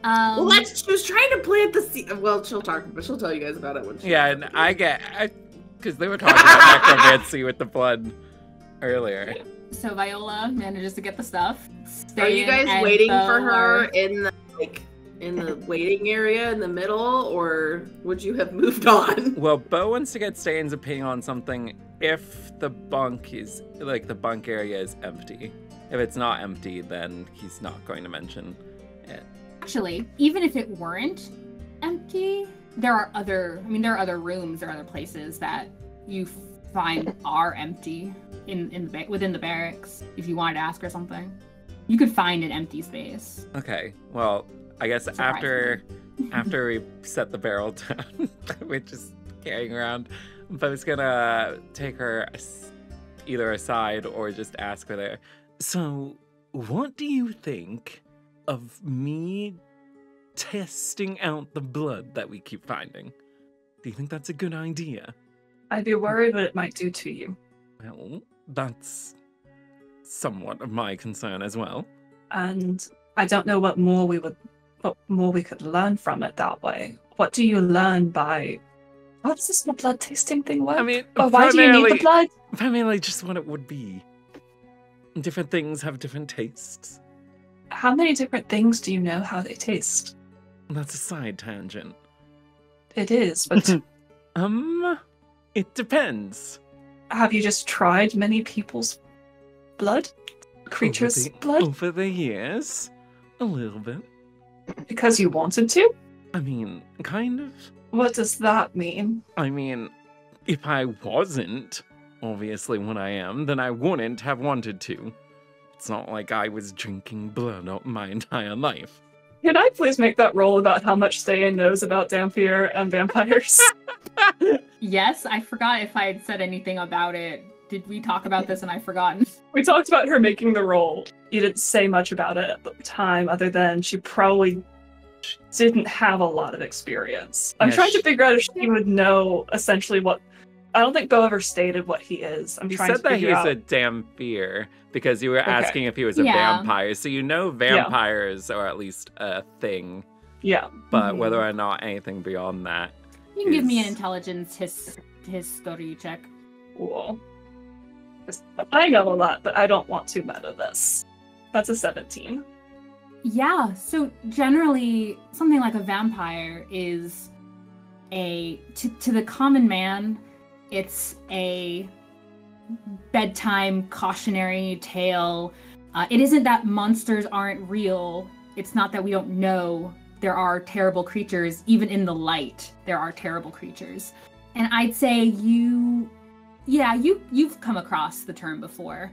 Well, she was trying to plant the seed. Well, she'll tell you guys about it when she. Yeah, and Because they were talking about necromancy with the blood earlier. So Viola manages to get the stuff. Are you guys and waiting Beau for her are- in the waiting area in the middle, or would you have moved on? Well, Beau wants to get Ste'yn's opinion on something if the bunk is, like, the bunk area is empty. If it's not empty, then he's not going to mention it. Actually, even if it weren't empty, there are other rooms, there are other places that you find are empty within the barracks. If you wanted to ask her something, you could find an empty space. Okay, well, I guess after we set the barrel down, we're just carrying around, Beau's gonna take her either aside or just ask her there. So, what do you think of me testing out the blood that we keep finding? Do you think that's a good idea? I'd be worried what it might do to you. Well, that's somewhat of my concern as well. And I don't know what more we could learn from it that way. What do you learn by... How does this blood tasting thing work? I mean, or why do you need the blood? Primarily just what it would be. Different things have different tastes. How many different things do you know how they taste? That's a side tangent. It is, but... It depends. Have you just tried many people's blood? Creatures' blood? Over the years, a little bit. Because you wanted to? I mean, kind of. What does that mean? I mean, if I wasn't, obviously when I am, then I wouldn't have wanted to. It's not like I was drinking blood all my entire life. Can I please make that roll about how much Ste'yn knows about Dampier and vampires? Yes, I forgot if I had said anything about it. Did we talk about this and I've forgotten? We talked about her making the roll. You didn't say much about it at the time, other than she probably didn't have a lot of experience. I'm trying to figure out if she would know essentially what... I don't think Beau ever stated what he is. I'm trying to figure out... You said that he's a Dampier because you were asking if he was a vampire. So you know vampires are at least a thing. Yeah. But whether or not anything beyond that... You can give me an intelligence history check. Cool. I know a lot, but I don't want to meta this. That's a 17. Yeah, so generally, something like a vampire is to the common man, it's a bedtime cautionary tale. It isn't that monsters aren't real. It's not that we don't know there are terrible creatures. Even in the light, there are terrible creatures. And I'd say you've come across the term before.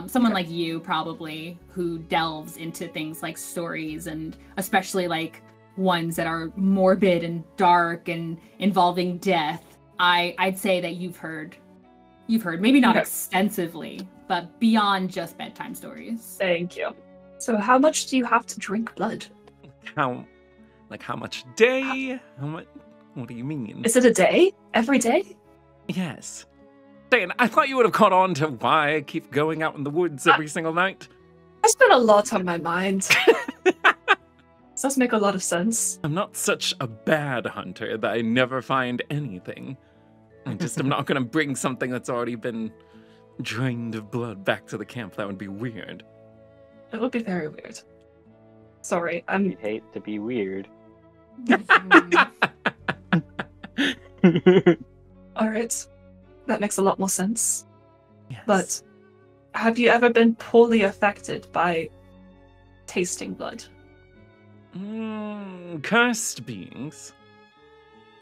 Someone like you, probably, who delves into things like stories, and especially like ones that are morbid and dark and involving death. I'd say that you've heard, maybe not extensively, but beyond just bedtime stories. Thank you. So how much do you have to drink blood? How much a day? How much? What do you mean? Is it a day? Every day? Yes. Ste'yn, I thought you would have caught on to why I keep going out in the woods every single night. I spent a lot on my mind. Does this make a lot of sense? I'm not such a bad hunter that I never find anything. I just am not going to bring something that's already been drained of blood back to the camp. That would be weird. It would be very weird. Sorry, You'd hate to be weird. Alright. That makes a lot more sense. Yes. But have you ever been poorly affected by tasting blood? Cursed beings.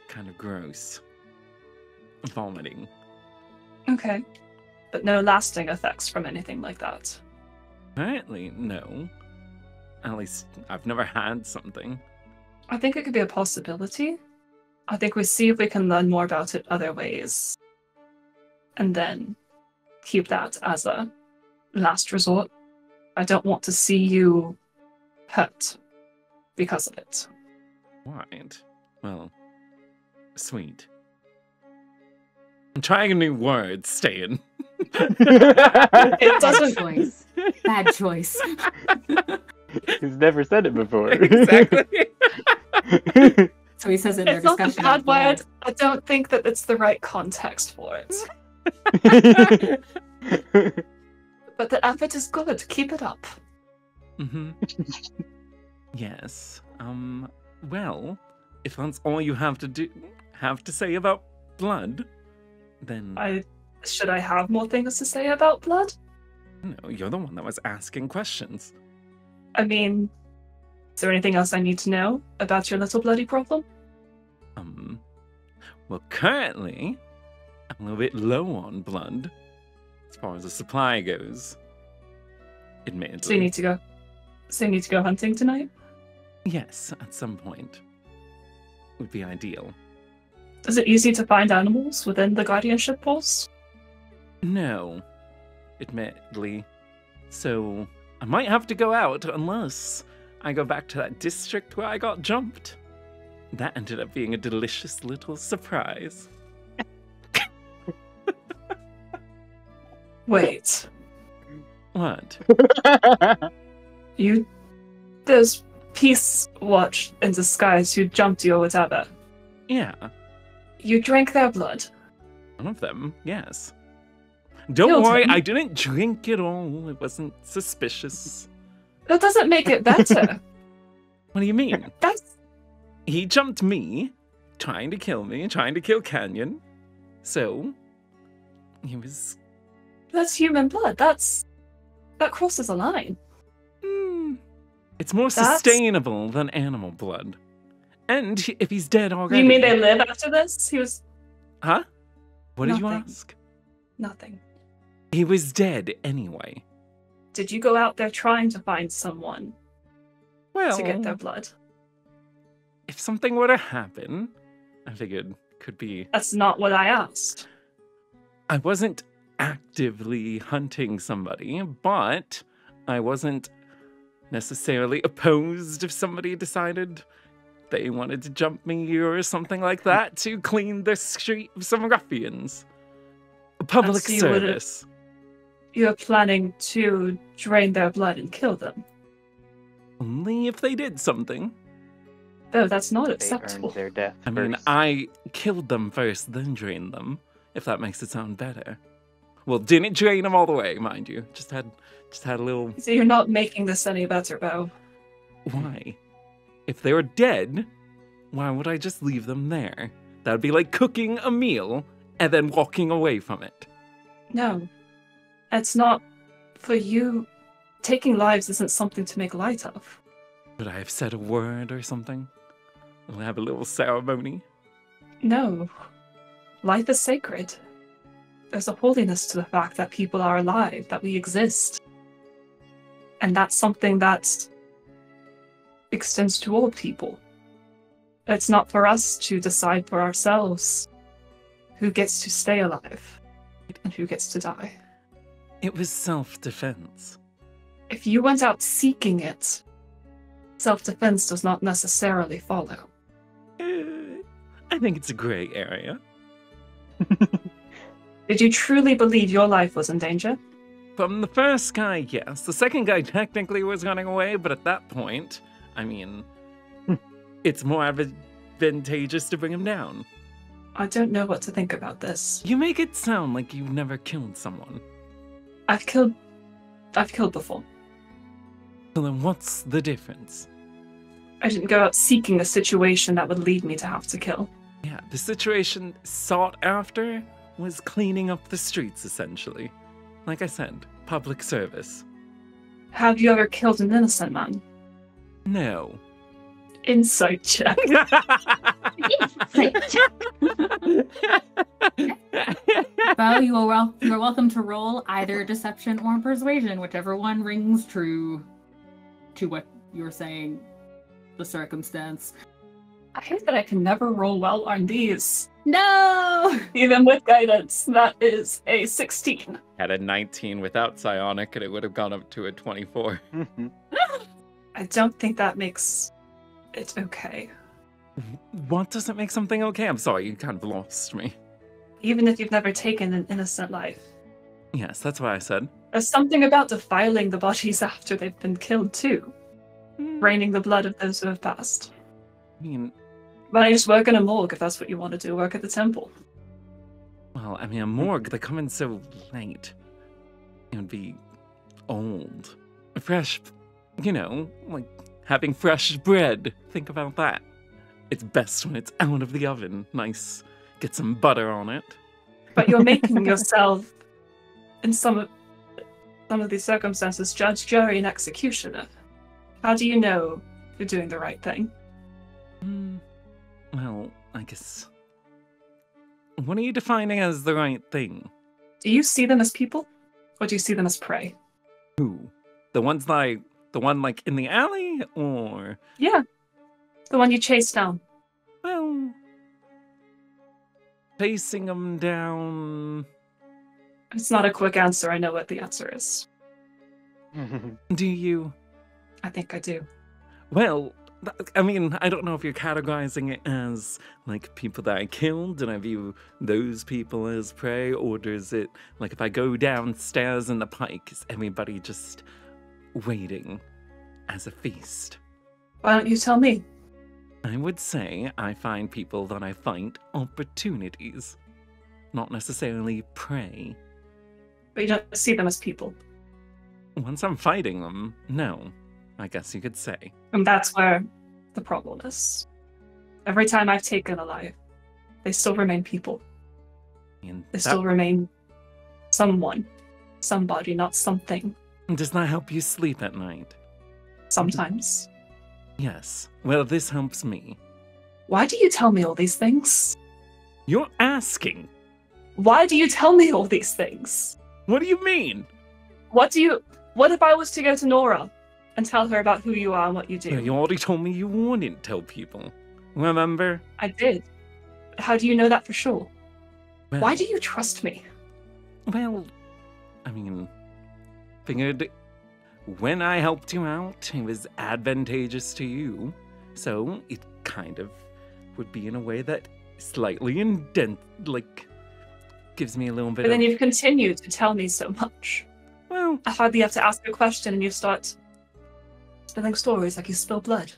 Kind of gross. Vomiting. Okay. But no lasting effects from anything like that? Apparently, no. At least, I've never had something. I think it could be a possibility. I think we see if we can learn more about it other ways. And then keep that as a last resort. I don't want to see you hurt because of it. Right. Well, sweet. I'm trying a new word, Ste'yn. It doesn't... Bad choice. He's never said it before. Exactly. So he says in their It's not a discussion. bad of blood. word. I don't think that it's the right context for it. But the effort is good. Keep it up. Mm-hmm. Yes. Well, if that's all you have to say about blood, then Should I have more things to say about blood? no, you're the one that was asking questions. I mean, is there anything else I need to know about your little bloody problem? Well, currently, I'm a little bit low on blood, as far as the supply goes. Admittedly. So you need to go hunting tonight? Yes, at some point. Would be ideal. Is it easy to find animals within the guardianship post? No, admittedly. So, I might have to go out unless I go back to that district where I got jumped. That ended up being a delicious little surprise. Wait. What? There's Peace Watch in disguise who jumped you or whatever. Yeah, You drank their blood. one of them, yes. Don't Killed worry, him? I didn't drink it all. It wasn't suspicious. That doesn't make it better. What do you mean? That's He jumped me, trying to kill me, trying to kill Canyon. So, he was... human blood. That crosses a line. It's more That's- sustainable than animal blood. And if he's dead already... You mean they live after this? He was Huh? What did you Nothing. ask? nothing. He was dead anyway. Did you go out there trying to find someone Well, to get their blood? if something were to happen, I figured could be... That's not what I asked. I wasn't actively hunting somebody, but I wasn't necessarily opposed if somebody decided they wanted to jump me or something like that to clean the street of some ruffians. A public so you would've- service. You're planning to drain their blood and kill them. Only if they did something. Though that's not They acceptable. earned their death I mean, first. I killed them first, then drained them, if that makes it sound better. Well, didn't drain them all the way, mind you. Just had a little... So you're not making this any better, Beau. Why? If they were dead, why would I just leave them there? That would be like cooking a meal and then walking away from it. No. It's not for you. Taking lives isn't something to make light of. Would I have said a word or something? We'll have a little ceremony. No. Life is sacred. There's a holiness to the fact that people are alive, that we exist. And that's something that extends to all people. It's not for us to decide for ourselves who gets to stay alive and who gets to die. It was self-defense. If you went out seeking it, self-defense does not necessarily follow. I think it's a gray area. Did you truly believe your life was in danger? From the first guy, yes. The second guy technically was running away, but at that point, I mean, it's more advantageous to bring him down. I don't know what to think about this. You make it sound like you've never killed someone. I've killed before. So then what's the difference? I didn't go out seeking a situation that would lead me to have to kill. Yeah, the situation sought after was cleaning up the streets, essentially. Like I said, public service. Have you ever killed an innocent man? No. Insight check. Beau, you are welcome to roll either deception or persuasion, whichever one rings true to what you're saying, the circumstance. I hate that I can never roll well on these. No! Even with guidance, that is a 16. Had a 19 without psionic, and it would have gone up to a 24. I don't think that makes it okay. What doesn't make something okay? I'm sorry, you kind of lost me. Even if you've never taken an innocent life. Yes, that's what I said. There's something about defiling the bodies after they've been killed too. Draining the blood of those who have passed. I mean, Why don't you just work in a morgue if that's what you want to do? Work at the temple. Well, I mean, a morgue, they come in so late. It would be old. Fresh, you know, like having fresh bread. Think about that. It's best when it's out of the oven. Nice. Get some butter on it. But you're making yourself, in some of these circumstances, judge, jury, and executioner. How do you know you're doing the right thing? Well, I guess... What are you defining as the right thing? Do you see them as people? Or do you see them as prey? Who? The one like in the alley, or? Yeah. The one you chased down. Well, chasing them down. It's not a quick answer. I know what the answer is. Do you? I think I do. Well, I mean, I don't know if you're categorizing it as, like, people that I killed, and I view those people as prey, or does it, like, if I go downstairs in the pike, is everybody just waiting as a feast? Why don't you tell me? I would say I find people that I find opportunities, not necessarily prey. But you don't see them as people. Once I'm fighting them, no, I guess you could say. And that's where the problem is. Every time I've taken a life, they still remain people. And They still remain someone, somebody, not something. Does that help you sleep at night? Sometimes. Yes. Well, this helps me. Why do you tell me all these things? You're asking. Why do you tell me all these things? What do you mean? What if I was to go to Nora and tell her about who you are and what you do? Yeah, you already told me you wouldn't tell people. Remember? I did. How do you know that for sure? Well, Why do you trust me? Well, I mean, figured when I helped you out, it was advantageous to you. So it kind of would be in a way that slightly gives me a little bit But then of... you've continued to tell me so much. Well, I hardly have to ask a question and you start spilling stories like you spill blood.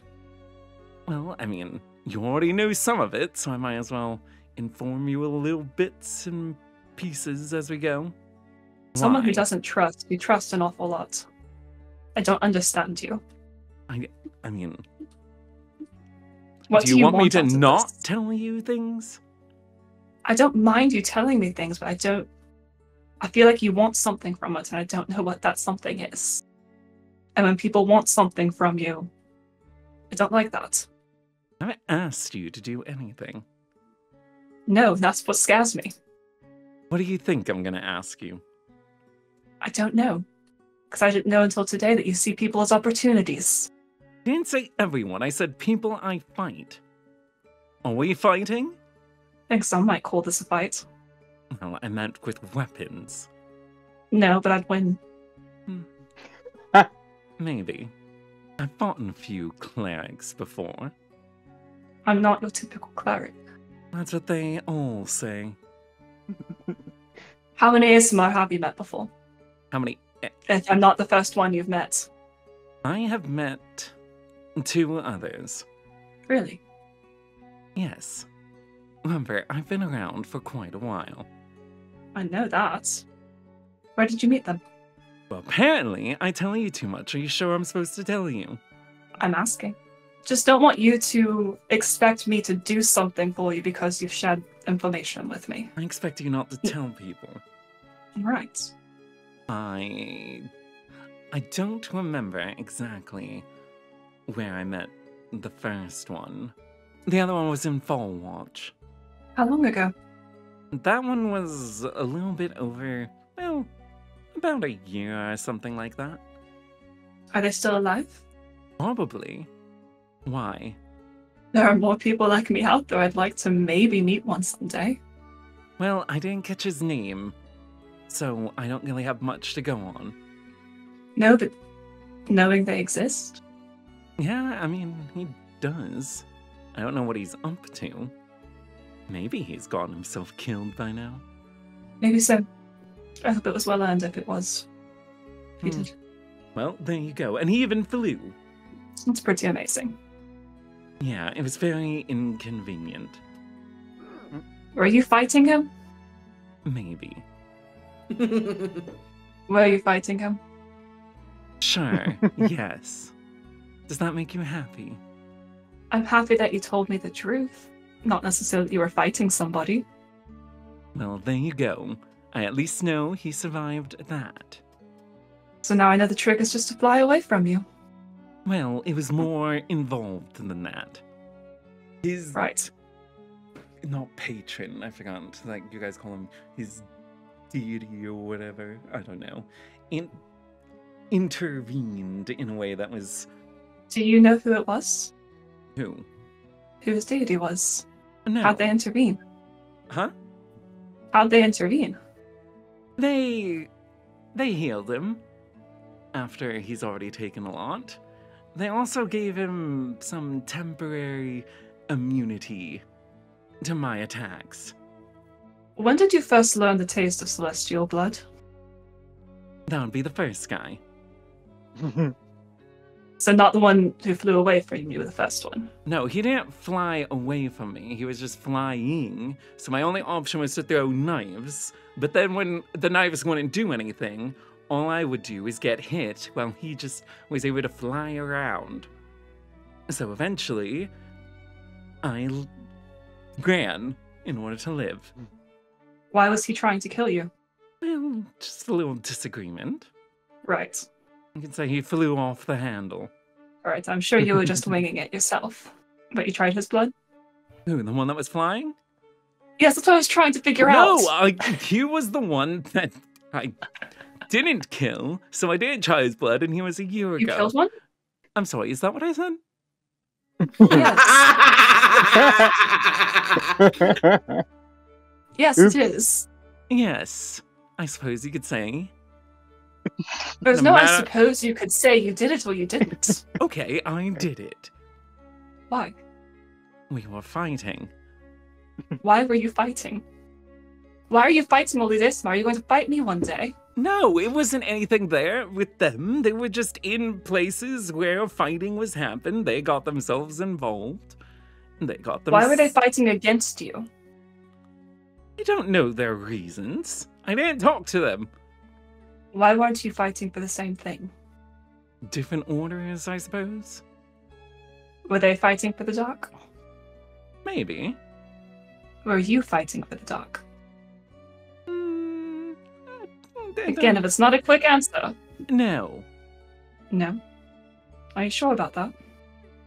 well, I mean, you already know some of it, so I might as well inform you a little bits and pieces as we go. Someone who Why? doesn't trust, you trust an awful lot. I don't understand you. I mean, What do you want me to out of not this? tell you things? I don't mind you telling me things, but I feel like you want something from it, and I don't know what that something is. And when people want something from you, I don't like that. I haven't asked you to do anything. No, that's what scares me. What do you think I'm gonna ask you? I don't know. Because I didn't know until today that you see people as opportunities. I didn't say everyone, I said people I fight. Are we fighting? I think some might call this a fight. Well, I meant with weapons. No, but I'd win. Maybe. I've fought in a few clerics before. I'm not your typical cleric. That's what they all say. How many ASMR have you met before? How many? If I'm not the first one you've met. I have met 2 others. Really? Yes. Remember, I've been around for quite a while. I know that. Where did you meet them? Well, apparently, I tell you too much. Are you sure I'm supposed to tell you? I'm asking. Just don't want you to expect me to do something for you because you've shared information with me. I expect you not to tell people. Right. I don't remember exactly where I met the first one. The other one was in Fall Watch. How long ago? That one was a little bit over, well, about a year or something like that. Are they still alive? Probably. Why? There are more people like me out there. I'd like to maybe meet one someday. Well, I didn't catch his name, so I don't really have much to go on. No, but knowing they exist? Yeah, I mean, he does. I don't know what he's up to. Maybe he's gotten himself killed by now. Maybe so. I hope it was well earned if it was. If he did. Well, there you go. And he even flew. It's pretty amazing. Yeah, it was very inconvenient. Were you fighting him? Maybe. Were you fighting him? Sure, yes. Does that make you happy? I'm happy that you told me the truth. Not necessarily that you were fighting somebody. Well, there you go. I at least know he survived that. So now I know the trick is just to fly away from you. Well, it was more involved than that. His... Right. Not patron, I forgot. Like, you guys call him his deity or whatever. I don't know. Intervened in a way that was... Do you know who it was? Who? Who his deity was? No. How'd they intervene? Huh? How'd they intervene? They healed him after he's already taken a lot. They also gave him some temporary immunity to my attacks. When did you first learn the taste of celestial blood? That would be the first guy. So not the one who flew away from you, the first one. No, he didn't fly away from me. He was just flying. So my only option was to throw knives. But then when the knives wouldn't do anything, all I would do is get hit while he just was able to fly around. So eventually, I ran in order to live. Why was he trying to kill you? Well, just a little disagreement. Right. You could say he flew off the handle. Alright, I'm sure you were just winging it yourself. But you tried his blood? Who, the one that was flying? Yes, that's what I was trying to figure out. No, he was the one that I didn't kill, so I didn't try his blood, and he was a year ago. You killed one? I'm sorry, is that what I said? Yes. Yes, it is. Yes, I suppose you could say. There's no, I suppose you could say you did it or you didn't. Okay, I did it. Why? We were fighting. Why were you fighting? Why are you fighting all this? Are you going to fight me one day? No, it wasn't anything there with them. They were just in places where fighting was happening. They got themselves involved. They got them. Why were they fighting against you? I don't know their reasons. I didn't talk to them. Why weren't you fighting for the same thing? Different orders, I suppose? Were they fighting for the dark? Maybe. Were you fighting for the dark? Again, if it's not a quick answer. No. No? Are you sure about that?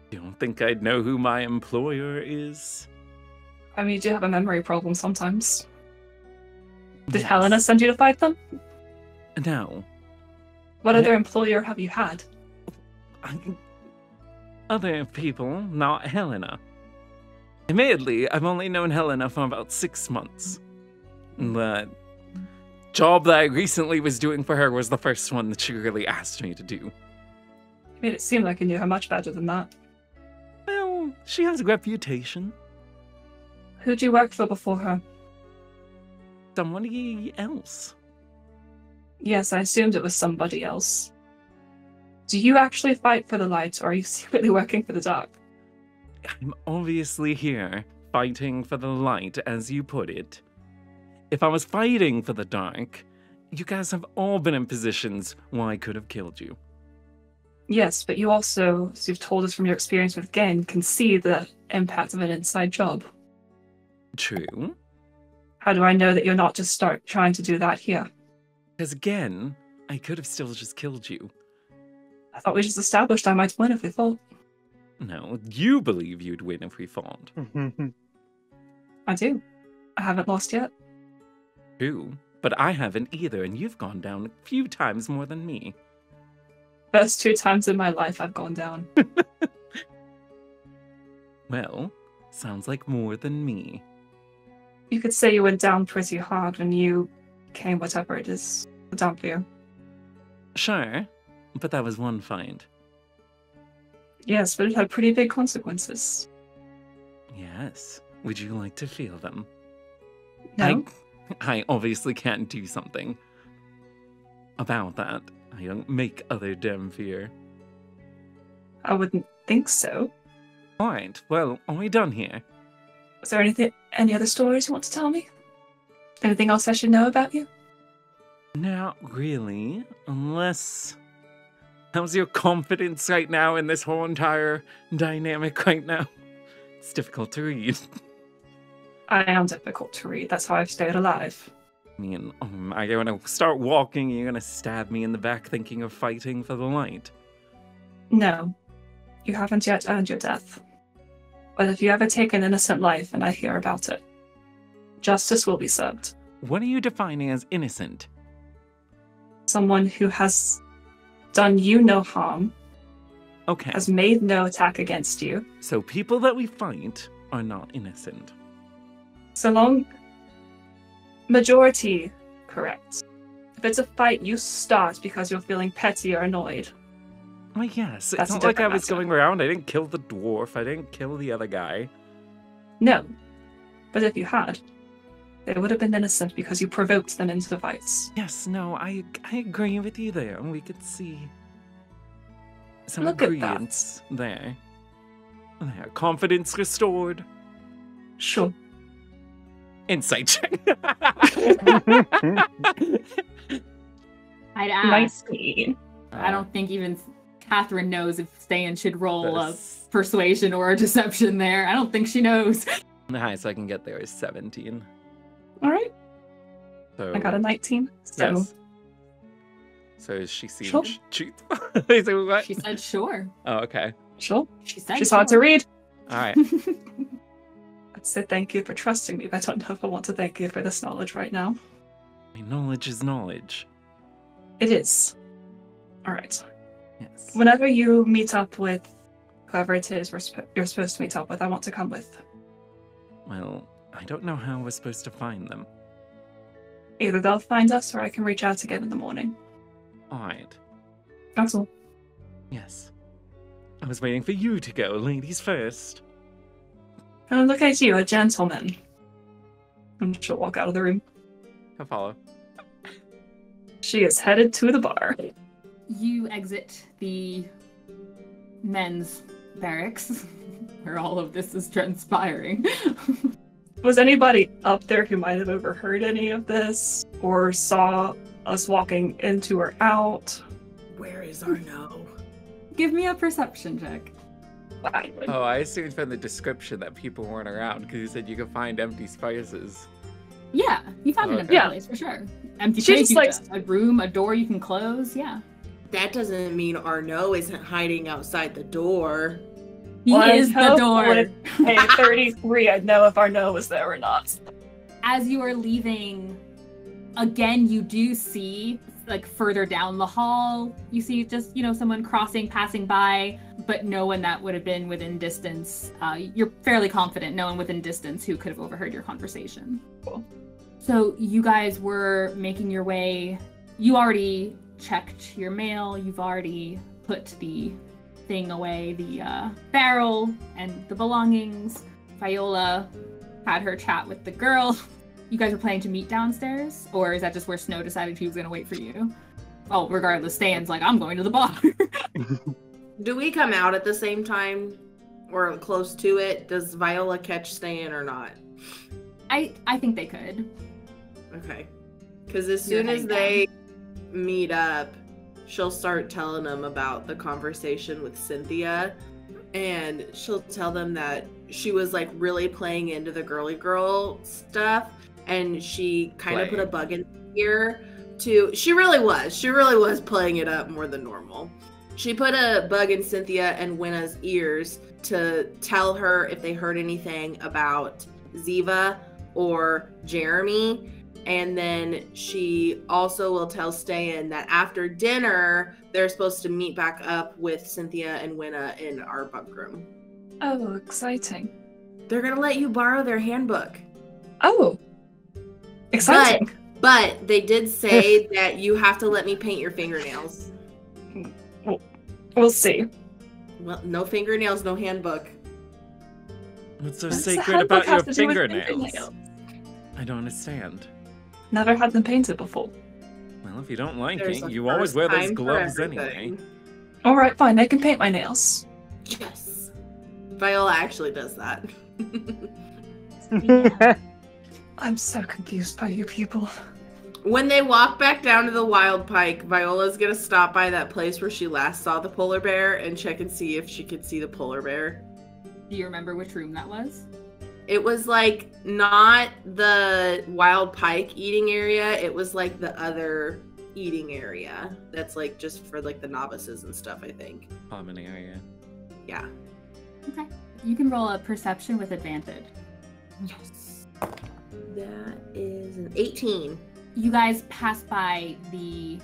You don't think I'd know who my employer is? I mean, you do have a memory problem sometimes. Did Yes. Helena send you to fight them? No. What other employer have you had? Other people, not Helena. Admittedly, I've only known Helena for about 6 months. The job that I recently was doing for her was the first one that she really asked me to do. You made it seem like you knew her much better than that. Well, she has a reputation. Who'd you work for before her? Somebody else. Yes, I assumed it was somebody else. Do you actually fight for the light, or are you secretly working for the dark? I'm obviously here, fighting for the light, as you put it. If I was fighting for the dark, you guys have all been in positions where I could have killed you. Yes, but you also, as you've told us from your experience with Gen, can see the impact of an inside job. True. How do I know that you're not just trying to do that here? Because again, I could have still just killed you. I thought we just established I might win if we fought. No, you believe you'd win if we fought. I do. I haven't lost yet. True, but I haven't either, and you've gone down a few times more than me. First 2 times in my life I've gone down. Well, sounds like more than me. You could say you went down pretty hard when you came whatever it is down for you. Sure, but that was one fight. Yes, but it had pretty big consequences. Yes. Would you like to feel them? No? I obviously can't do something about that. I don't make other dem fear. I wouldn't think so. Alright, well, are we done here? Is there any other stories you want to tell me? Anything else I should know about you? Not really, unless... How's your confidence right now in this whole entire dynamic right now? It's difficult to read. I am difficult to read. That's how I've stayed alive. I mean, I'm gonna start walking, you're gonna stab me in the back thinking of fighting for the light. No. You haven't yet earned your death. But if you ever take an innocent life and I hear about it, justice will be served. What are you defining as innocent? Someone who has done you no harm, Okay. has made no attack against you. So people that we fight are not innocent. So long... Majority correct. If it's a fight you start because you're feeling petty or annoyed. Oh yes, That's it's a not like I different was matter. going around, I didn't kill the dwarf, I didn't kill the other guy. No. But if you had, they would have been innocent because you provoked them into the fights. Yes, no, I agree with you there. We could see some Look at that. agreements there. There, confidence restored. Sure. Insight check. I'd ask. 19. I don't think even Catherine knows if Ste'yn should roll a That's- persuasion or a deception there. I don't think she knows. The highest I can get there is 17. Alright. So I got a 19. So yes. So she seems Sure. so what? She said sure. Oh, okay. sure. She said She's hard to read. All right. I'd say thank you for trusting me, but I don't know if I want to thank you for this knowledge right now. I mean, knowledge is knowledge. It is. Alright. Yes. Whenever you meet up with whoever it is you're supposed to meet up with, I want to come with. Well, I don't know how we're supposed to find them. Either they'll find us or I can reach out again in the morning. All right. That's all. Yes. I was waiting for you to go, ladies first. Oh, look at you, a gentleman. And she'll walk out of the room. I'll follow. She is headed to the bar. You exit the men's barracks where all of this is transpiring. Was anybody up there who might have overheard any of this? Or saw us walking into or out? Where is Arno? Give me a perception check. Oh, I assumed from the description that people weren't around because you said you could find empty spaces. Yeah, you found an empty Yeah. place for sure. Empty She place, just likes- a room, a door you can close. Yeah, That doesn't mean Arno isn't hiding outside the door. he Well, I is the hope door. when Hey, 33, I'd know if Arno was there or not. As you are leaving, again, you do see, like, further down the hall, you see just, someone passing by, but no one that would have been within distance. You're fairly confident no one within distance who could have overheard your conversation. Cool. So you guys were making your way. You already checked your mail. You've already put the thing away, the barrel and the belongings. Viola had her chat with the girl. You guys were planning to meet downstairs? Or is that just where Snow decided he was going to wait for you? Oh, regardless, Ste'yn's like, I'm going to the bar. Do we come out at the same time or close to it? Does Viola catch Ste'yn or not? I think they could. Okay. Because as soon as they meet up, she'll start telling them about the conversation with Cynthia. And she'll tell them that she was like really playing into the girly girl stuff. And she kind of put a bug in here to... She really was playing it up more than normal. She put a bug in Cynthia and Winna's ears to tell her if they heard anything about Ziva or Jeremy. And then she also will tell Ste'yn that after dinner, they're supposed to meet back up with Cynthia and Winna in our bunk room. Oh, exciting. They're going to let you borrow their handbook. Oh, exciting. But they did say that you have to let me paint your fingernails. We'll see. Well, no fingernails, no handbook. What's so What's the sacred handbook about your have to do with fingernails? I don't understand. Never had them painted before. Well, if you don't like There's it, a you always first wear those time for gloves everything. anyway. Alright, fine, I can paint my nails. Yes. Viola actually does that. I'm so confused by you people. When they walk back down to the wild pike, Viola's gonna stop by that place where she last saw the polar bear and check and see if she could see the polar bear. Do you remember which room that was? It was like not the wild pike eating area, it was like the other eating area that's like just for like the novices and stuff, I think. Common area. Yeah. Okay. You can roll a perception with advantage. Yes. That is an 18. You guys pass by the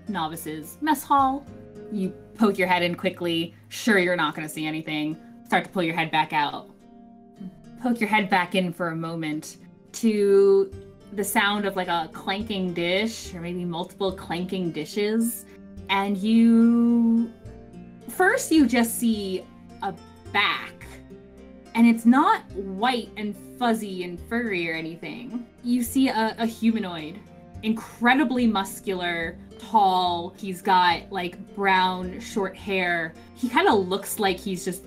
novices' mess hall. You poke your head in quickly. Sure, you're not going to see anything. Start to pull your head back out. Poke your head back in for a moment to the sound of like a clanking dish or maybe multiple clanking dishes. And you just see a back. And it's not white and fuzzy and furry or anything. You see a humanoid, incredibly muscular, tall. He's got like brown, short hair. He kind of looks like he's just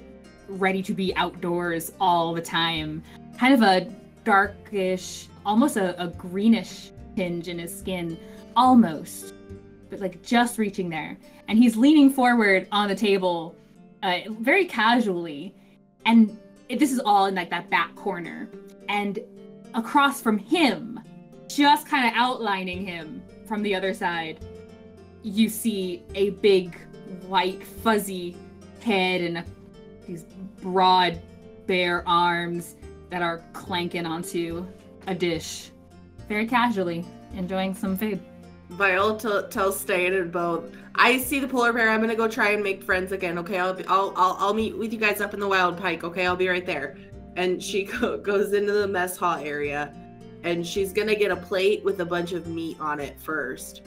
ready to be outdoors all the time. Kind of a darkish, almost a greenish tinge in his skin. Almost. But like just reaching there. And he's leaning forward on the table very casually. And this is all in like that back corner. And across from him, just kind of outlining him from the other side, you see a big white fuzzy head and these broad bare arms that are clanking onto a dish. Very casually, enjoying some food. Viola tells Ste'yn and Beau, I see the polar bear. I'm gonna go try and make friends again. Okay, I'll meet with you guys up in the wild pike. Okay, I'll be right there. And she goes into the mess hall area, and she's gonna get a plate with a bunch of meat on it first,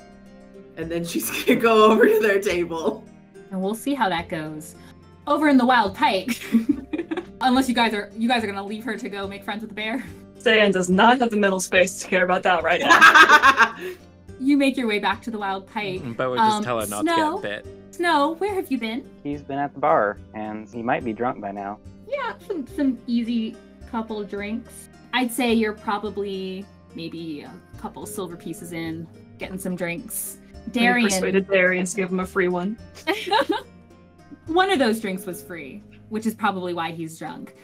and then she's gonna go over to their table. And we'll see how that goes. Over in the wild pike, unless you guys are gonna leave her to go make friends with the bear. Ste'yn does not have the mental space to care about that right now. You make your way back to the wild pike. But would just tell her not to get bit. Snow, where have you been? He's been at the bar, and he might be drunk by now. Yeah, some easy couple drinks. I'd say you're probably maybe a couple silver pieces in, getting some drinks. Darian persuaded Darian to give him a free one. One of those drinks was free, which is probably why he's drunk.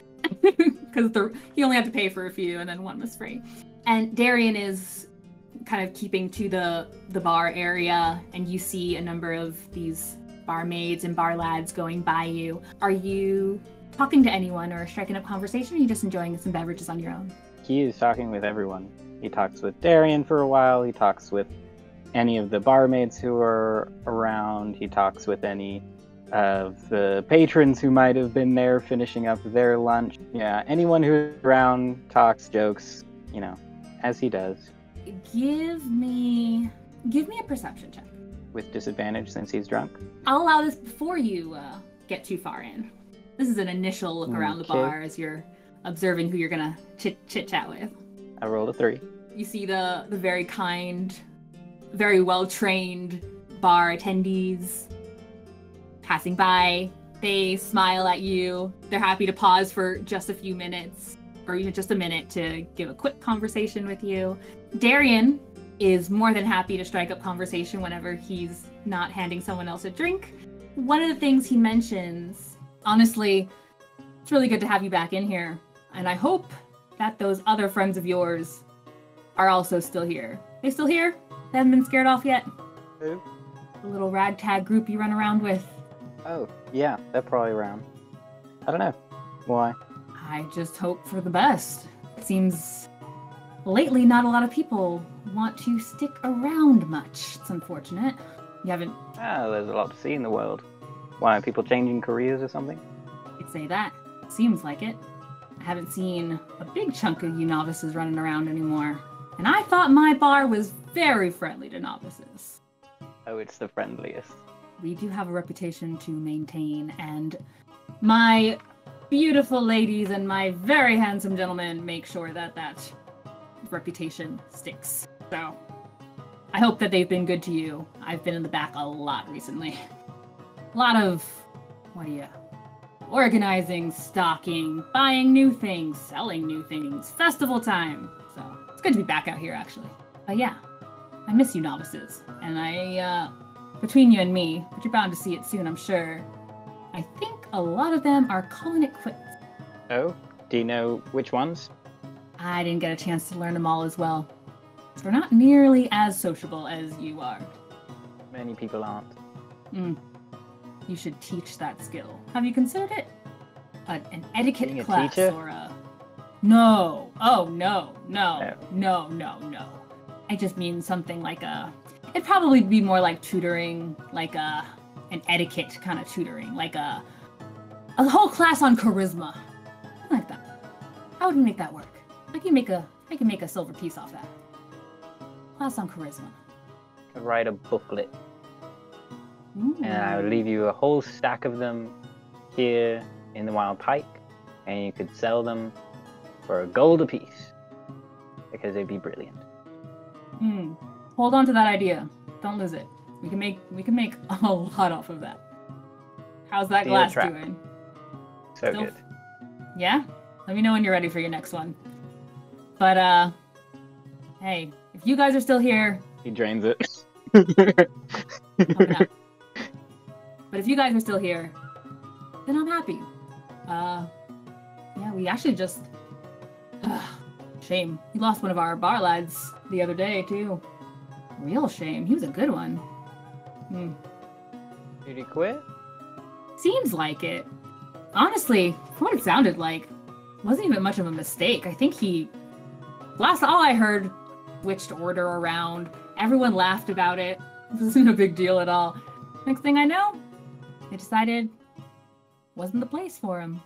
Because he only had to pay for a few, and then one was free. And Darian is kind of keeping to the bar area, and you see a number of these barmaids and bar lads going by you. Are you talking to anyone or striking up conversation, or are you just enjoying some beverages on your own? He is talking with everyone. He talks with Darian for a while. He talks with any of the barmaids who are around. He talks with any of the patrons who might have been there finishing up their lunch. Yeah, anyone who's around talks, jokes, as he does. Give me a perception check. With disadvantage since he's drunk. I'll allow this before you get too far in. This is an initial look around the bar as you're observing who you're gonna chit-chat with. I rolled a 3. You see the very kind, very well-trained bar attendees passing by. They smile at you. They're happy to pause for just a few minutes, or even just a minute, to give a quick conversation with you. Darian is more than happy to strike up conversation whenever he's not handing someone else a drink. One of the things he mentions, honestly, it's really good to have you back in here, and I hope that those other friends of yours are also still here. They still here? They haven't been scared off yet? Who? The little ragtag group you run around with. Oh, yeah, they're probably around. I don't know. Why? I just hope for the best. It seems lately not a lot of people want to stick around much. It's unfortunate. You haven't... There's a lot to see in the world. Why, are people changing careers or something? You'd say that. Seems like it. I haven't seen a big chunk of you novices running around anymore. And I thought my bar was very friendly to novices. Oh, it's the friendliest. We do have a reputation to maintain, and my beautiful ladies and my very handsome gentlemen make sure that that reputation sticks. So I hope that they've been good to you. I've been in the back a lot recently. A lot of, organizing, stocking, buying new things, selling new things, festival time. So it's good to be back out here, actually. But yeah, I miss you novices. And between you and me, but you're bound to see it soon, I'm sure, I think a lot of them are calling it quits. Oh, do you know which ones? I didn't get a chance to learn them all as well. They're not nearly as sociable as you are. Many people aren't. You should teach that skill. Have you considered it? An etiquette Being a class teacher? or a... No. Oh, no. I just mean something like a... It'd probably be more like tutoring, like an etiquette kind of tutoring, like a whole class on charisma. Something like that. How would we make that work? I can make a silver piece off that. Class on charisma. Could write a booklet. Ooh. And I would leave you a whole stack of them here in the Wild Pike, and you could sell them for a gold apiece, because they'd be brilliant. Hold on to that idea. Don't lose it. We can make a lot off of that. How's that Steel glass trap. doing? So Still- good. Yeah? Let me know when you're ready for your next one. But hey, if you guys are still here, He drains it. okay, now. But if you guys are still here, then I'm happy. Yeah, we actually just... shame. We lost one of our bar lads the other day, too. Real shame. He was a good one. Did he quit? Seems like it. Honestly, from what it sounded like, wasn't even much of a mistake. I think he... Last all I heard, switched order around. Everyone laughed about it. It wasn't a big deal at all. Next thing I know, they decided wasn't the place for him.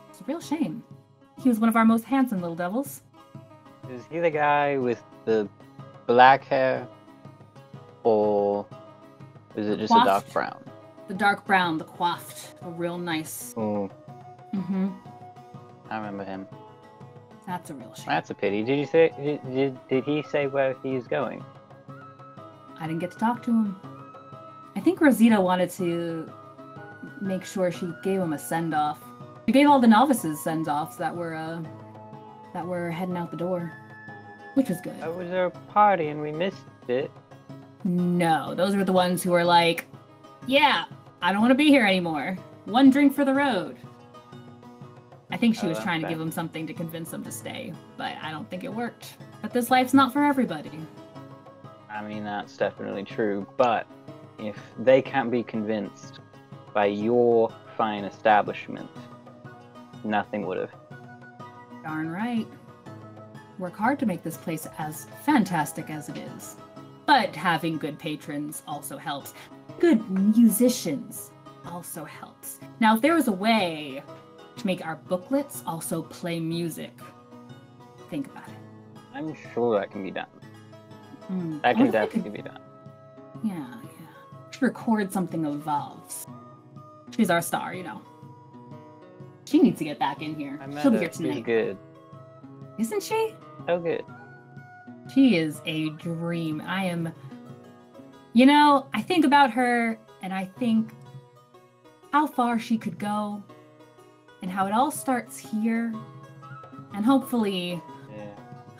It's a real shame. He was one of our most handsome little devils. Is he the guy with the black hair? Or is it just a dark Coiffed. brown? The dark brown, the coiffed, a real nice. Oh, I remember him. That's a real shame. That's a pity. Did you say? Did he say where he's going? I didn't get to talk to him. I think Rosita wanted to make sure she gave him a send-off. She gave all the novices send-offs that were heading out the door, which was good. That was our party and we missed it. No, those were the ones who were like, yeah, I don't want to be here anymore. One drink for the road. I think she was trying to give him something to convince him to stay, but I don't think it worked. But this life's not for everybody. I mean, that's definitely true, but if they can't be convinced by your fine establishment, nothing would have. Darn right. Work hard to make this place as fantastic as it is. But having good patrons also helps. Good musicians also helps. Now, if there was a way to make our booklets also play music, think about it. I'm sure that can be done. I That wonder can if I could- definitely be done. Yeah. Should record something of Valve's. She's our star, you know. She needs to get back in here. I met She'll be her. here She's tonight. good. Isn't she? So good. She is a dream. You know, I think about her and I think how far she could go and how it all starts here. And hopefully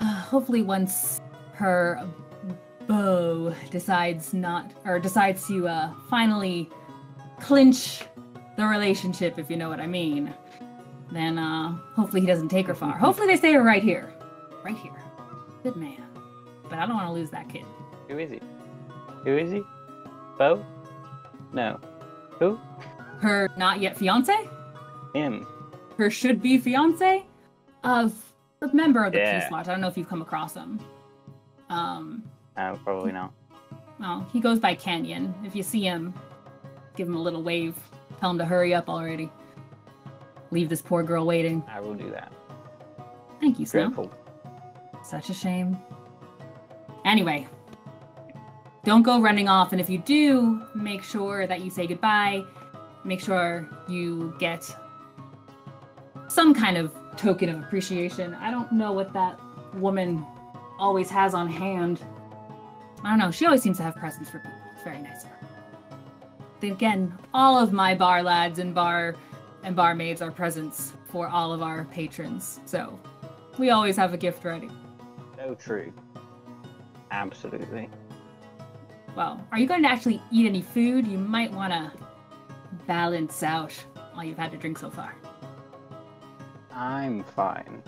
once her Beau decides to finally clinch the relationship, if you know what I mean, then hopefully he doesn't take her far. Hopefully they stay right here. Right here. Good man. But I don't want to lose that kid. Who is he? Who is he? Beau? No. Who? Her not yet fiance? Him. Her should-be fiance? A member of the Yeah. Peace Watch. I don't know if you've come across him. No, probably not. Well, he goes by Canyon. If you see him, give him a little wave. Tell him to hurry up already. Leave this poor girl waiting. I will do that. Thank you, Snow. Dreadful. Such a shame. Anyway, don't go running off, and if you do, make sure that you say goodbye. Make sure you get some kind of token of appreciation. I don't know what that woman always has on hand. I don't know. She always seems to have presents for people. It's very nice of her. Then again, all of my bar lads and bar and barmaids are presents for all of our patrons, so we always have a gift ready. So true. Absolutely. Well, are you going to actually eat any food? You might want to balance out all you've had to drink so far. I'm fine.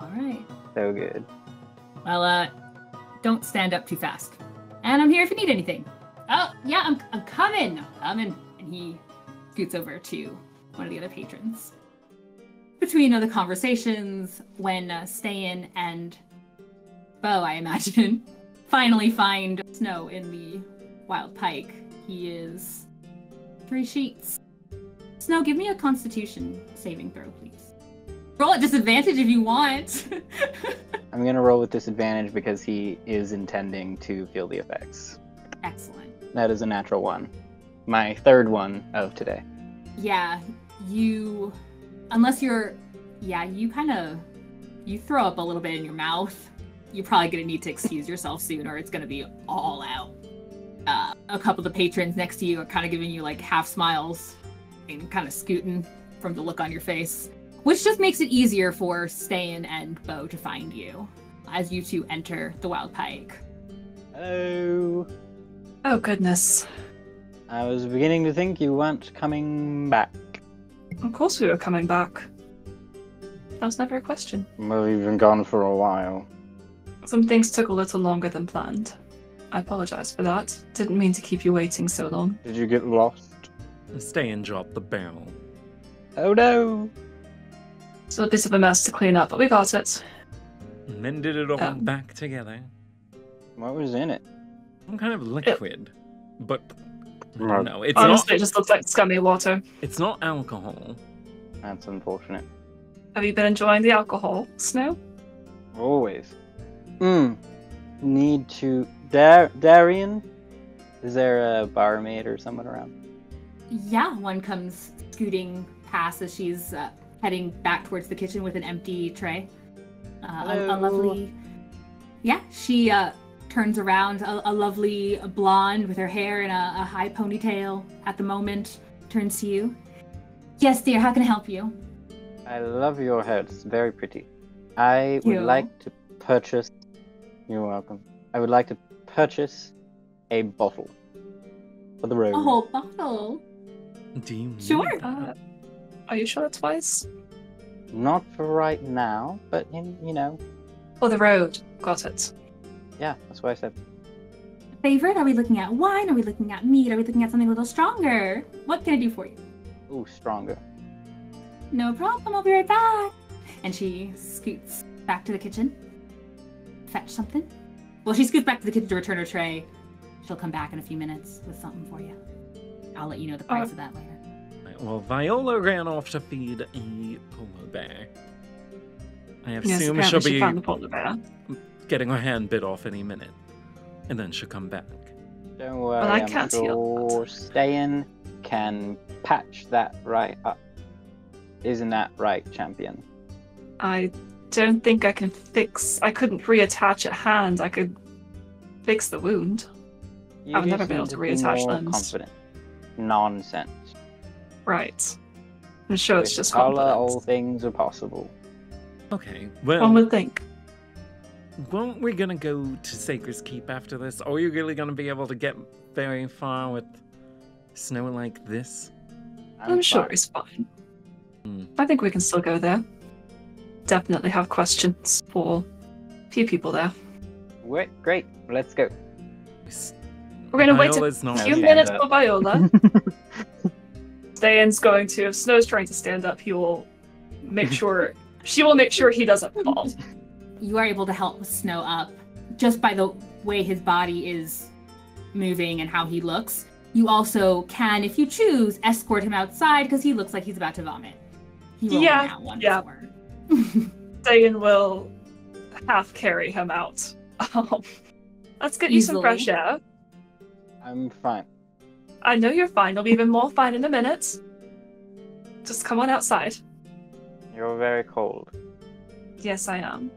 All right. So good. Well, don't stand up too fast. And I'm here if you need anything. Oh, yeah, I'm coming. And he scoots over to one of the other patrons. Between other conversations, when Ste'yn and Beau, I imagine, finally find Snow in the wild pike, he is 3 sheets. Snow, give me a Constitution saving throw, please. Roll at disadvantage if you want. I'm gonna roll with disadvantage because he is intending to feel the effects. Excellent. That is a natural 1. My 3rd one of today. Yeah, you... Unless you're... Yeah, you throw up a little bit in your mouth. You're probably gonna need to excuse yourself soon or it's gonna be all out. A couple of the patrons next to you are kind of giving you like half smiles and kind of scooting from the look on your face. Which just makes it easier for Ste'yn and Beau to find you as you two enter the wild pike. Hello. Oh, goodness. I was beginning to think you weren't coming back. Of course we were coming back. That was never a question. Well, you've been gone for a while. Some things took a little longer than planned. I apologize for that. Didn't mean to keep you waiting so long. Did you get lost? Ste'yn dropped the barrel. Oh no! It's a bit of a mess to clean up, but we got it. Mended it all back together. What was in it? Some kind of liquid. But no, it's honestly, not. it just looks like scummy water. It's not alcohol. That's unfortunate. Have you been enjoying the alcohol, Snow? Always. Need to... Darian? Is there a barmaid or someone around? Yeah, one comes scooting past as she's heading back towards the kitchen with an empty tray. A lovely... Yeah, she turns around, a lovely blonde with her hair in a high ponytail at the moment, turns to you. Yes, dear, how can I help you? I love your hair. It's very pretty. I would like to purchase... You're welcome. I would like to purchase a bottle for the road. A whole bottle? Do you need Sure. that? Are you sure that's wise? Not for right now, but, you know. For the road. Got it. Yeah, that's what I said. Favorite? Are we looking at wine? Are we looking at meat? Are we looking at something a little stronger? What can I do for you? Ooh, stronger. No problem, I'll be right back. And she scoots back to the kitchen. Fetch something. Well, she scoots back to the kitchen to return her tray. She'll come back in a few minutes with something for you. I'll let you know the price of that later. Well, Viola ran off to feed a polar bear. I assume yes, she'll she be found the polar bear. getting her hand bit off any minute. And then she'll come back. Don't worry, But I can't I'm heal sure Ste'yn can patch that right up. Isn't that right, champion? I don't think I can fix... I couldn't reattach a hand. I could fix the wound. You I've never just been able need to be reattach more limbs. confident. Nonsense. Right. I'm sure it's With just Paula, all confidence. things are possible. Okay, One well, would think. weren't we gonna go to Sacred's Keep after this? Are you really gonna be able to get very far with snow like this? I'm sure fine. it's fine. Hmm. I think we can still go there. Definitely have questions for a few people there. Wait, great, let's go. We're going to wait Viola's a not few Okay, minutes but- for Viola. Ste'yn's going to, if Snow's trying to stand up, he will make sure, she will make sure he doesn't fall. You are able to help Snow up just by the way his body is moving and how he looks. You also can, if you choose, escort him outside because he looks like he's about to vomit. He rolled Yeah, that one yeah. before. Ste'yn will half carry him out. Let's get you some Easily. fresh air. I'm fine. I know you're fine. You'll be even more fine in a minute. Just come on outside. You're very cold. Yes, I am.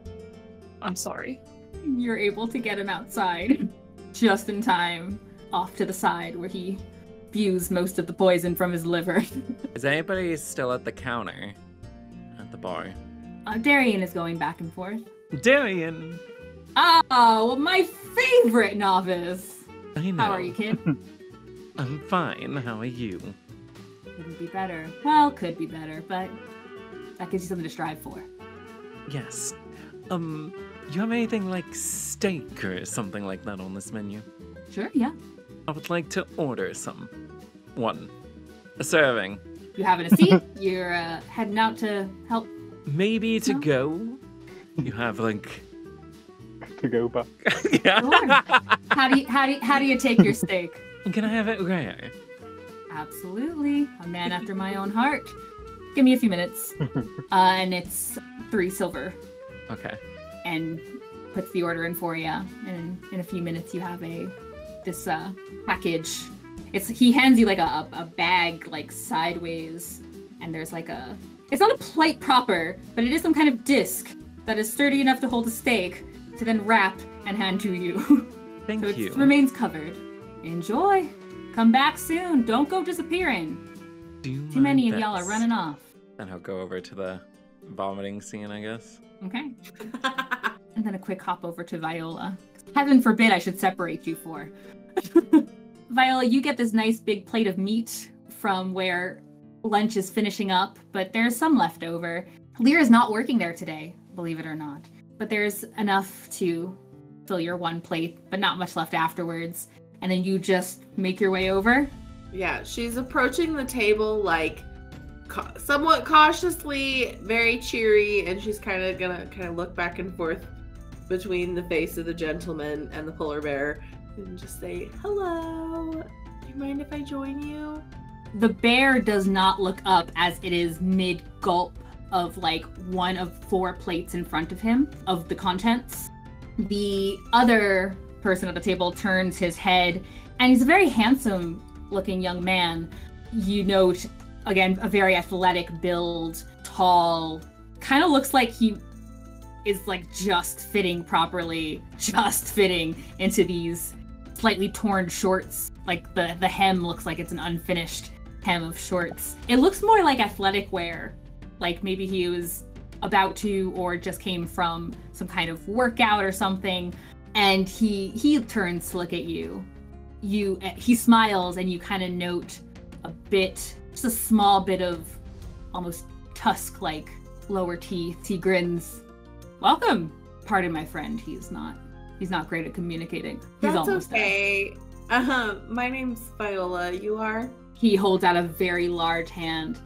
I'm sorry. You're able to get him outside just in time, off to the side where he spews most of the poison from his liver. Is anybody still at the counter at the bar? Darian is going back and forth. Darian! Oh, my favorite novice! I know. How are you, kid? I'm fine. How are you? Couldn't be better. Well, could be better, but that gives you something to strive for. Yes. You have anything like steak or something like that on this menu? Sure, yeah. I would like to order some. One. A serving. You having a seat? You're heading out to help? Maybe to go? You have like... To go back. Yeah. Sure. How do you take your steak? Can I have it rare? Absolutely. A man after my own heart. Give me a few minutes. And it's 3 silver. Okay. And puts the order in for you. And in a few minutes you have this package. He hands you like a bag like sideways, and there's like it's not a plate proper, but it is some kind of disc that is sturdy enough to hold a steak to then wrap and hand to you. Thank so you. It remains covered. Enjoy. Come back soon. Don't go disappearing. Too many of y'all are running off. And I'll go over to the vomiting scene, I guess. Okay. And then a quick hop over to Viola. Heaven forbid I should separate you four. Viola, you get this nice big plate of meat from where lunch is finishing up, but there's some left over. Lyra's not working there today, believe it or not. But there's enough to fill your one plate, but not much left afterwards. And then you just make your way over? Yeah, she's approaching the table like somewhat cautiously, very cheery, and she's kind of gonna look back and forth between the face of the gentleman and the polar bear and just say, "Hello, do you mind if I join you?" The bear does not look up as it is mid-gulp of like one of 4 plates in front of him of the contents. The other person at the table turns his head, and he's a very handsome looking young man. You note, again, a very athletic build, tall, kind of looks like he is like just fitting into these slightly torn shorts. Like the hem looks like it's an unfinished hem of shorts. It looks more like athletic wear, like maybe he was about to or just came from some kind of workout or something. And he turns to look at you. He smiles, and you kind of note just a small bit of almost tusk-like lower teeth. He grins. "Welcome." Pardon my friend. He's not great at communicating. He's That's almost okay. My name's Viola. You are? He holds out a very large hand.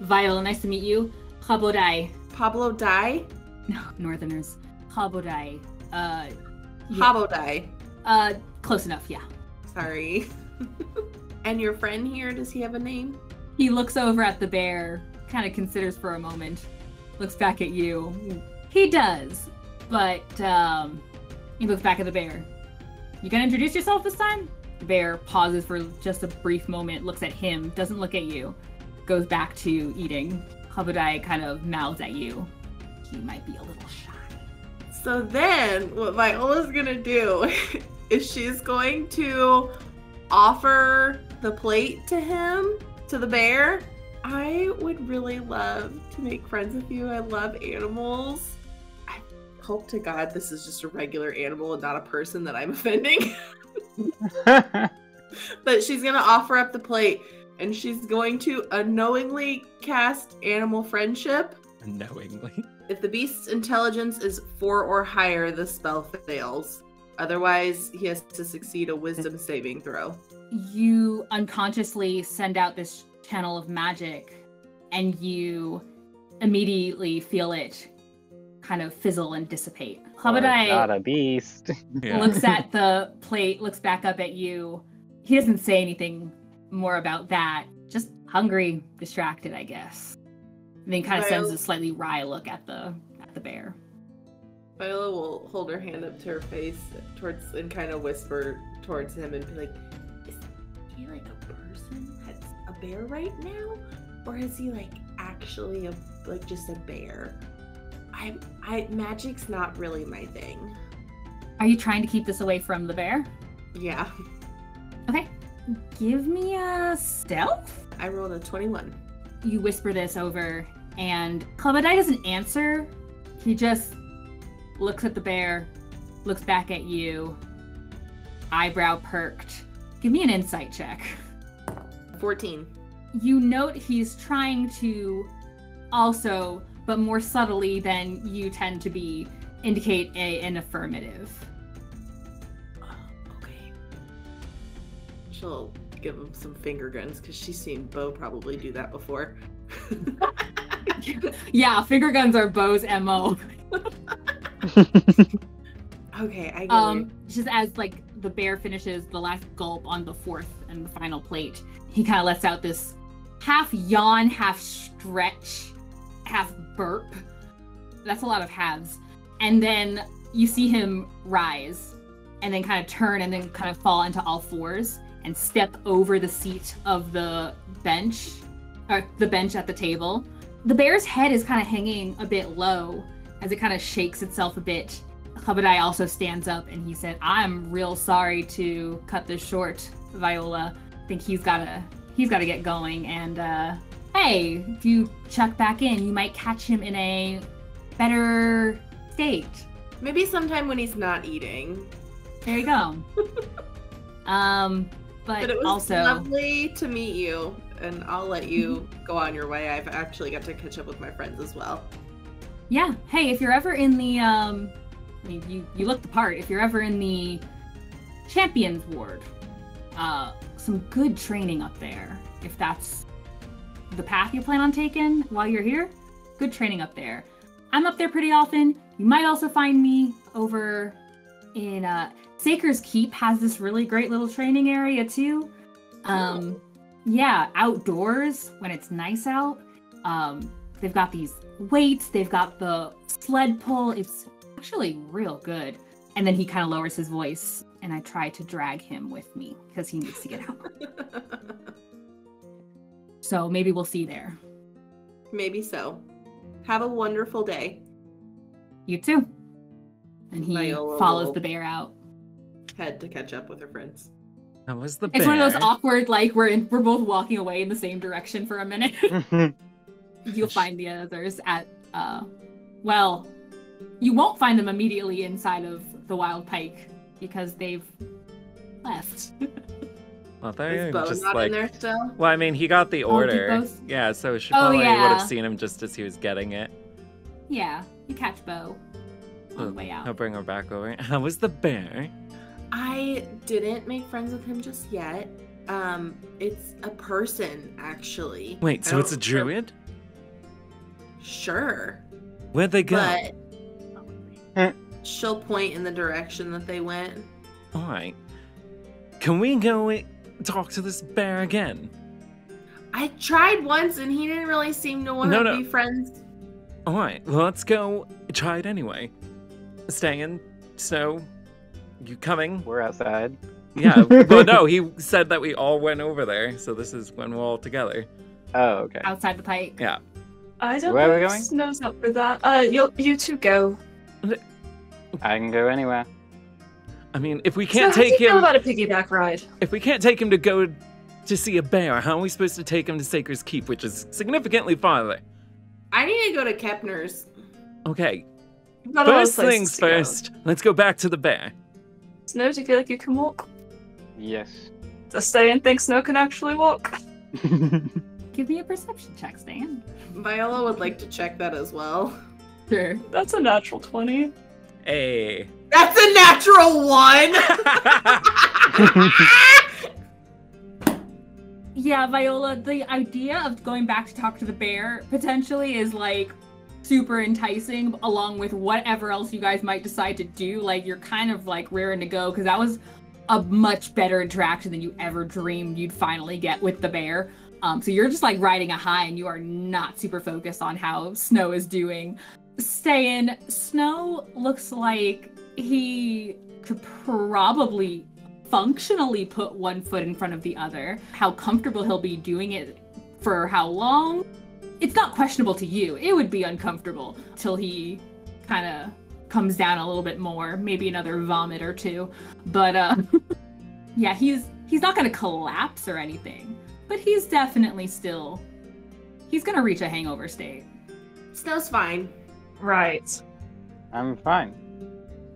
Viola, nice to meet you. Habodai. Pablo Dai? No, Northerners. Habodai. Habodai. Close enough, yeah. Sorry. And your friend here, does he have a name? He looks over at the bear, kind of considers for a moment, looks back at you. He does, but he looks back at the bear. "You gonna introduce yourself this time?" The bear pauses for just a brief moment, looks at him, doesn't look at you, goes back to eating. Habudai kind of mouths at you. He might be a little shy. So then, what Viola's gonna do is she's going to offer the plate to him, to the bear. "I would really love to make friends with you. I love animals. I hope to God this is just a regular animal and not a person that I'm offending." But she's gonna offer up the plate, and she's going to unknowingly cast animal friendship. Unknowingly. If the beast's intelligence is 4 or higher, the spell fails. Otherwise, he has to succeed a wisdom saving throw. You unconsciously send out this channel of magic, and you immediately feel it kind of fizzle and dissipate. Habudai Not a beast. Yeah. looks at the plate, looks back up at you. He doesn't say anything more about that. Just hungry, distracted, I guess. And then kind of sends a slightly wry look at the bear. Viola will hold her hand up to her face and kind of whisper towards him and be like, "Is he like a person that's a bear right now? Or is he like actually just a bear? Magic's not really my thing." Are you trying to keep this away from the bear? Yeah. Okay. give me a stealth. I rolled a 21. You whisper this over, and Clementine doesn't answer. He just looks at the bear, looks back at you, eyebrow perked. Give me an insight check. 14. You note he's trying to also, but more subtly than you tend to be, indicate an affirmative. Okay. She'll give him some finger guns because she's seen Beau probably do that before. Yeah, finger guns are Beau's MO. Okay, I get it. Just as like the bear finishes the last gulp on the fourth and the final plate, he kind of lets out this half yawn, half stretch, half burp. That's a lot of halves. And then you see him rise and then kind of turn and then kind of fall into all fours and step over the seat of the bench, or the bench at the table. The bear's head is kind of hanging a bit low as it kind of shakes itself a bit. Hubadai also stands up and he said, I'm real sorry to cut this short, Viola. I think he's gotta get going, and hey, if you check back in, you might catch him in a better state. Maybe sometime when he's not eating. There you go. But it was also lovely to meet you, and I'll let you go on your way. I've actually got to catch up with my friends as well. Yeah. Hey, if you're ever in the I mean, you look the part. If you're ever in the Champions Ward, some good training up there. If that's the path you plan on taking while you're here, good training up there. I'm up there pretty often. You might also find me over in Saker's Keep has this really great little training area too. Yeah, outdoors when it's nice out. They've got these weights, they've got the sled pull. It's actually real good. And then he kind of lowers his voice and I try to drag him with me because he needs to get out. So maybe we'll see you there. Maybe so. Have a wonderful day. You too. And he Viola follows will the bear out. Head to catch up with her friends. That was the bear. It's one of those awkward, like we're both walking away in the same direction for a minute. You'll find the others at, well, you won't find them immediately inside of the Wild Pike because they've left. Well, Is they're Beau just not like, in there still? well, I mean, he got the did order. Beau's- Yeah, so she Oh, probably would yeah. have seen him just as he was getting it. Yeah, you catch Beau on the way I'll out. bring her back over. How was the bear? I didn't make friends with him just yet. It's a person, actually. Wait, I so it's a don't- druid? Sure. Where'd they go? But she'll point in the direction that they went. Alright. Can we go talk to this bear again? I tried once and he didn't really seem to want to No. be friends. Alright, well, let's go try it anyway. Ste'yn, so, you coming? We're outside. Yeah, well, no, he said that we all went over there, so this is when we're all together. Oh, okay. Outside the Pike. Yeah. I don't Where are know we if going? Snow's up for that. You two go. I can go anywhere. I mean, if we So can't how do you take feel him, about a piggyback ride? if we can't take him to go to see a bear, how are we supposed to take him to Saker's Keep, which is significantly farther? I need to go to Kepner's. Okay, We've got a lot of first places things to go. first, let's go back to the bear. Snow, do you feel like you can walk? Yes. Does Ste'yn think Snow can actually walk? Give me a perception check, Stan. Viola would like to check that as well. Sure. That's a natural 20. Hey. That's a natural one! Yeah, Viola, the idea of going back to talk to the bear potentially is like super enticing, along with whatever else you guys might decide to do. Like, you're kind of like raring to go because that was a much better interaction than you ever dreamed you'd finally get with the bear. So you're just like riding a high and you are not super focused on how Snow is doing. Ste'yn, Snow looks like he could probably functionally put one foot in front of the other. How comfortable he'll be doing it for how long? It's not questionable to you. It would be uncomfortable till he kind of comes down a little bit more, maybe another vomit or two. But yeah, he's he's not gonna collapse or anything, but he's definitely still, he's gonna reach a hangover state. Snow's fine. Right. I'm fine.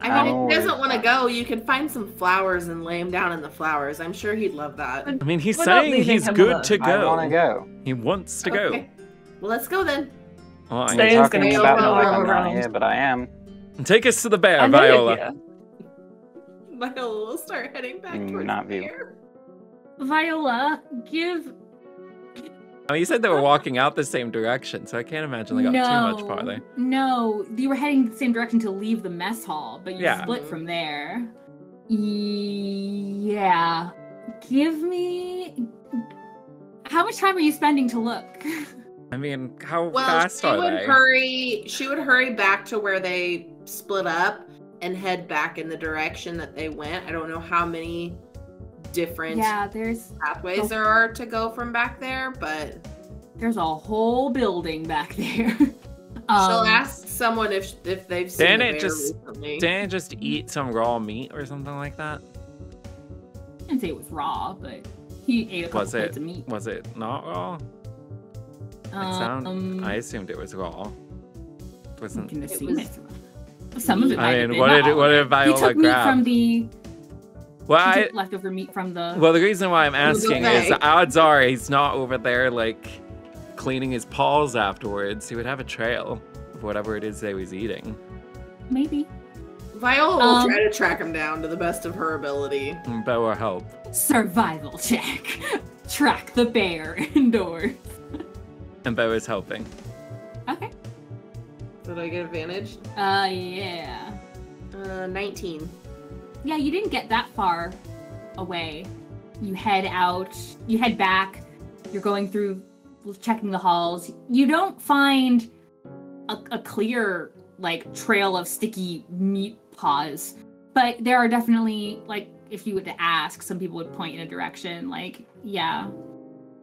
I mean, if he doesn't want to go, you could find some flowers and lay him down in the flowers. I'm sure he'd love that. I mean, he's We're not saying leaving he's him good alone. to go. I want to go. He wants to go. Okay. Well, let's go then. All right. Stay- You're Ste'yn's gonna talking keep about an me like eye I'm not around. here, but I am. Take us to the bear, I know you're Viola. here. Viola will start heading back towards Not the you. bear. Viola, give. Oh, you said they were walking out the same direction, so I can't imagine they got too much farther. No, you were heading the same direction to leave the mess hall, but you Yeah. split from there. Yeah. Give me. How much time are you spending to look? I mean, how Well, fast she are would they? hurry. She would hurry back to where they split up and head back in the direction that they went. I don't know how many different Yeah, there's pathways there are to go from back there, but a whole building back there. she'll ask someone if they've seen Didn't the it bear just- recently. Didn't it just eat some raw meat or something like that? I didn't say it was raw, but he ate a couple Was it? plates of meat. Was it not raw? I assumed it was raw. you Wasn't. can It assume was- it's raw. Some of it might I have mean, been, what not did all of what it. did Viola He took meat grab? from the. Well, He I, took leftover meat from the. well, the reason why I'm asking is okay. the odds are he's not over there like cleaning his paws afterwards. He would have a trail of whatever it is they was eating. Maybe. Viola will try to track him down to the best of her ability. And Beau will help. Survival check. Track the bear indoors. And Beau is helping. Okay. Did I get advantage? Yeah. 19. Yeah, you didn't get that far away. You head out, you head back, you're going through, checking the halls. You don't find a clear, like, trail of sticky meat paws, but there are definitely, like, if you were to ask, some people would point in a direction, like, yeah,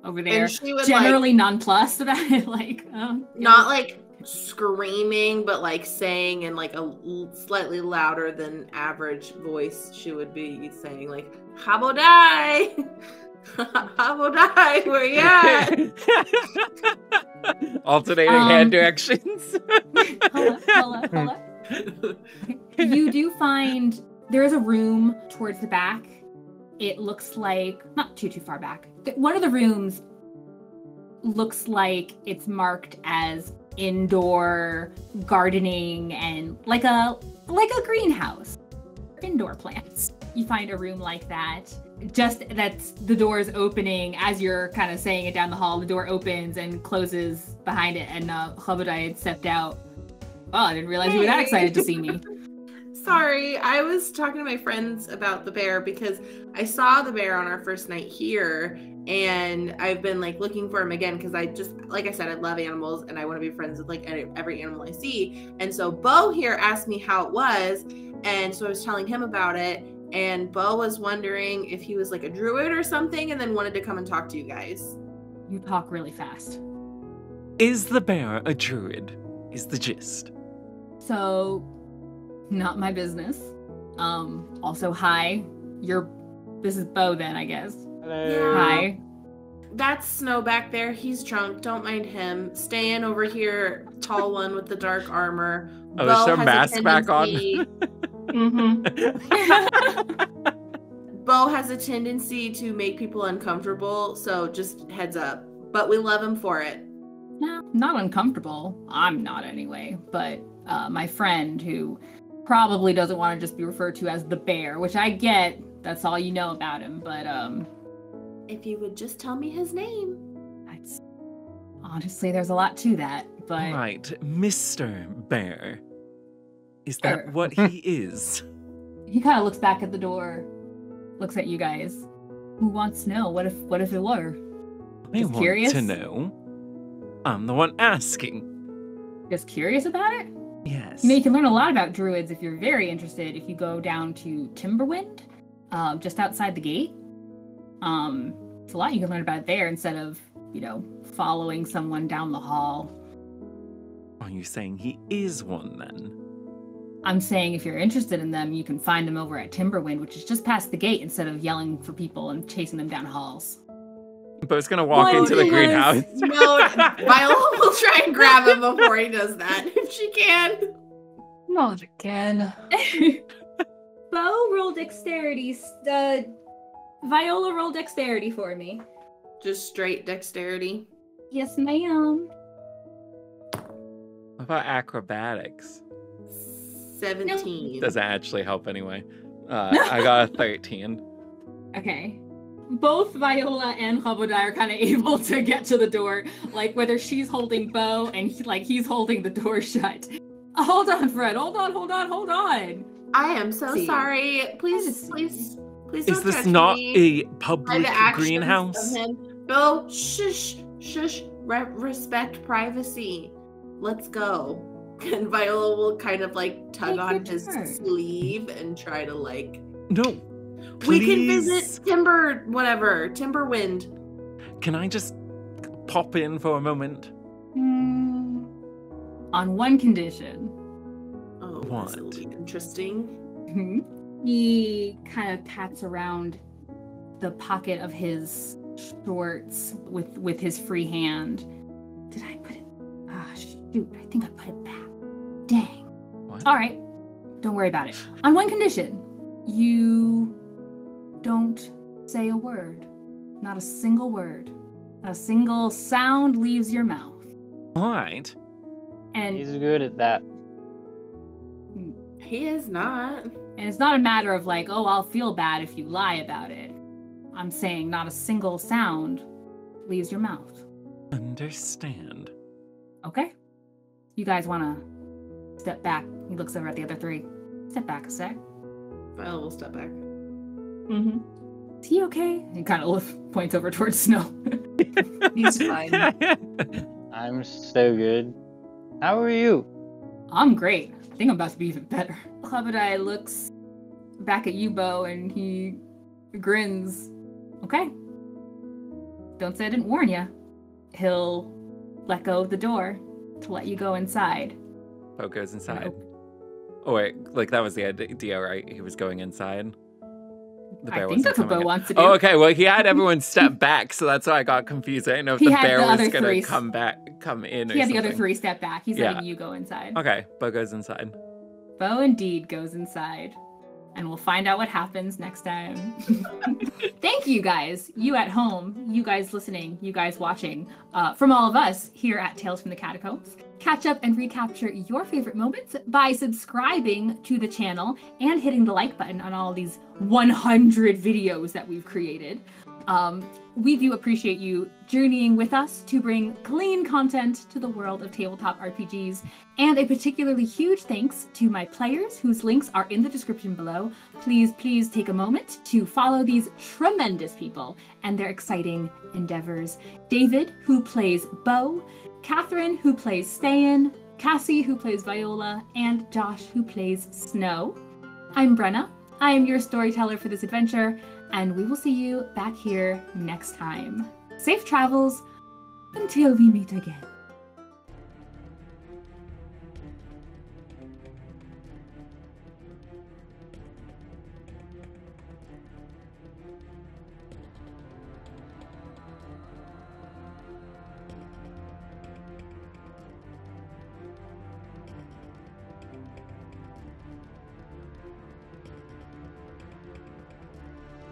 over there. And she would Generally nonplussed about it, like, not like screaming, but like saying in like a slightly louder than average voice. She would be saying like, "Habodai, Habodai, where you at?" Alternating hand directions. hold up. You do find there is a room towards the back. It looks like not too far back. One of the rooms looks like it's marked as indoor gardening and like a greenhouse, indoor plants. You find a room like that. Just that's the door's opening as you're kind of saying it down the hall. The door opens and closes behind it, and Chabadai had stepped out. Oh, I didn't realize you were that excited to see me. Sorry, I was talking to my friends about the bear because I saw the bear on our first night here, and I've been like looking for him again because I just, like I said, I love animals and I want to be friends with like every animal I see. And so Beau here asked me how it was, and so I was telling him about it, and Beau was wondering if he was like a druid or something, and then wanted to come and talk to you guys. You talk really fast. Is the bear a druid? Is the gist. So, not my business. Also, hi. This is Beau then, I guess. Hello. Hi. That's Snow back there. He's drunk. Don't mind him. Ste'yn over here, tall one with the dark armor. Oh, is Beau her has a mask back on? tendency- Beau has a tendency to make people uncomfortable, so just heads up. But we love him for it. No, not uncomfortable. I'm not anyway. But my friend who probably doesn't want to just be referred to as the bear, which I get. That's all you know about him. But If you would just tell me his name. that's honestly, there's a lot to that. But Right, Mr. Bear. Is that Sure. what he is? he kind of looks back at the door, looks at you guys. Who wants to know? What if it were? I Just want curious? to know. I'm the one asking. Just curious about it? Yes. You know, you can learn a lot about druids if you're very interested. If you go down to Timberwind, just outside the gate, it's a lot you can learn about there instead of, following someone down the hall. Are you saying he is one then? I'm saying if you're interested in them, you can find them over at Timberwind, which is just past the gate, instead of yelling for people and chasing them down halls. Beau's gonna walk into the greenhouse. No, Viola will try and grab him before he does that, if she can. Not again. Beau, roll dexterity. Viola, roll dexterity for me. Just straight dexterity. Yes, ma'am. What about acrobatics? 17. Doesn't actually help anyway. I got a 13. Okay. Both Viola and Chabodai are kind of able to get to the door, like whether she's holding Beau and he's holding the door shut. Hold on, Fred. Hold on. I am so sorry. Please don't Is touch this not me. a public The actions greenhouse? of him. Beau, shush. Respect privacy. Let's go. And Viola will kind of like tug on his sleeve and try to like. No. Please. We can visit Timberwind. Can I just pop in for a moment? On one condition. Oh, What? this will be interesting. He kind of pats around the pocket of his shorts with his free hand. Did I put it? Ah, shoot! I think I put it back. Dang. What? All right. Don't worry about it. On one condition, you don't say a word. Not a single word. Not a single sound leaves your mouth. All right. And He's good at that. He is not. And it's not a matter of like, oh, I'll feel bad if you lie about it. I'm saying not a single sound leaves your mouth. Understand. Okay? You guys want to step back? He looks over at the other three. Step back a sec. Viola will step back. Mm-hmm. Is he okay? He kind of points over towards Snow. He's fine. I'm so good. How are you? I'm great. I think I'm about to be even better. Chabodai looks back at you, Beau, and he grins. Okay. Don't say I didn't warn you. He'll let go of the door to let you go inside. Beau goes inside. Oh wait, like that was the idea, right? He was going inside. I think that's what Beau wants to do. Oh, okay. Well, he had everyone step back, so that's why I got confused. I didn't know if the bear was gonna come in. He had the other three step back. He's letting you go inside. Okay, Beau goes inside. Beau indeed goes inside. And we'll find out what happens next time. Thank you guys. You at home, you guys listening, you guys watching. From all of us here at Tales from the Catacombs. Catch up and recapture your favorite moments by subscribing to the channel and hitting the like button on all these 100 videos that we've created. We do appreciate you journeying with us to bring clean content to the world of tabletop RPGs. And a particularly huge thanks to my players, whose links are in the description below. Please take a moment to follow these tremendous people and their exciting endeavors. David, who plays Beau, Catherine, who plays Ste'yn, Kassie, who plays Viola, and Josh, who plays Snow. I'm Brenna. I am your storyteller for this adventure, and we will see you back here next time. Safe travels until we meet again.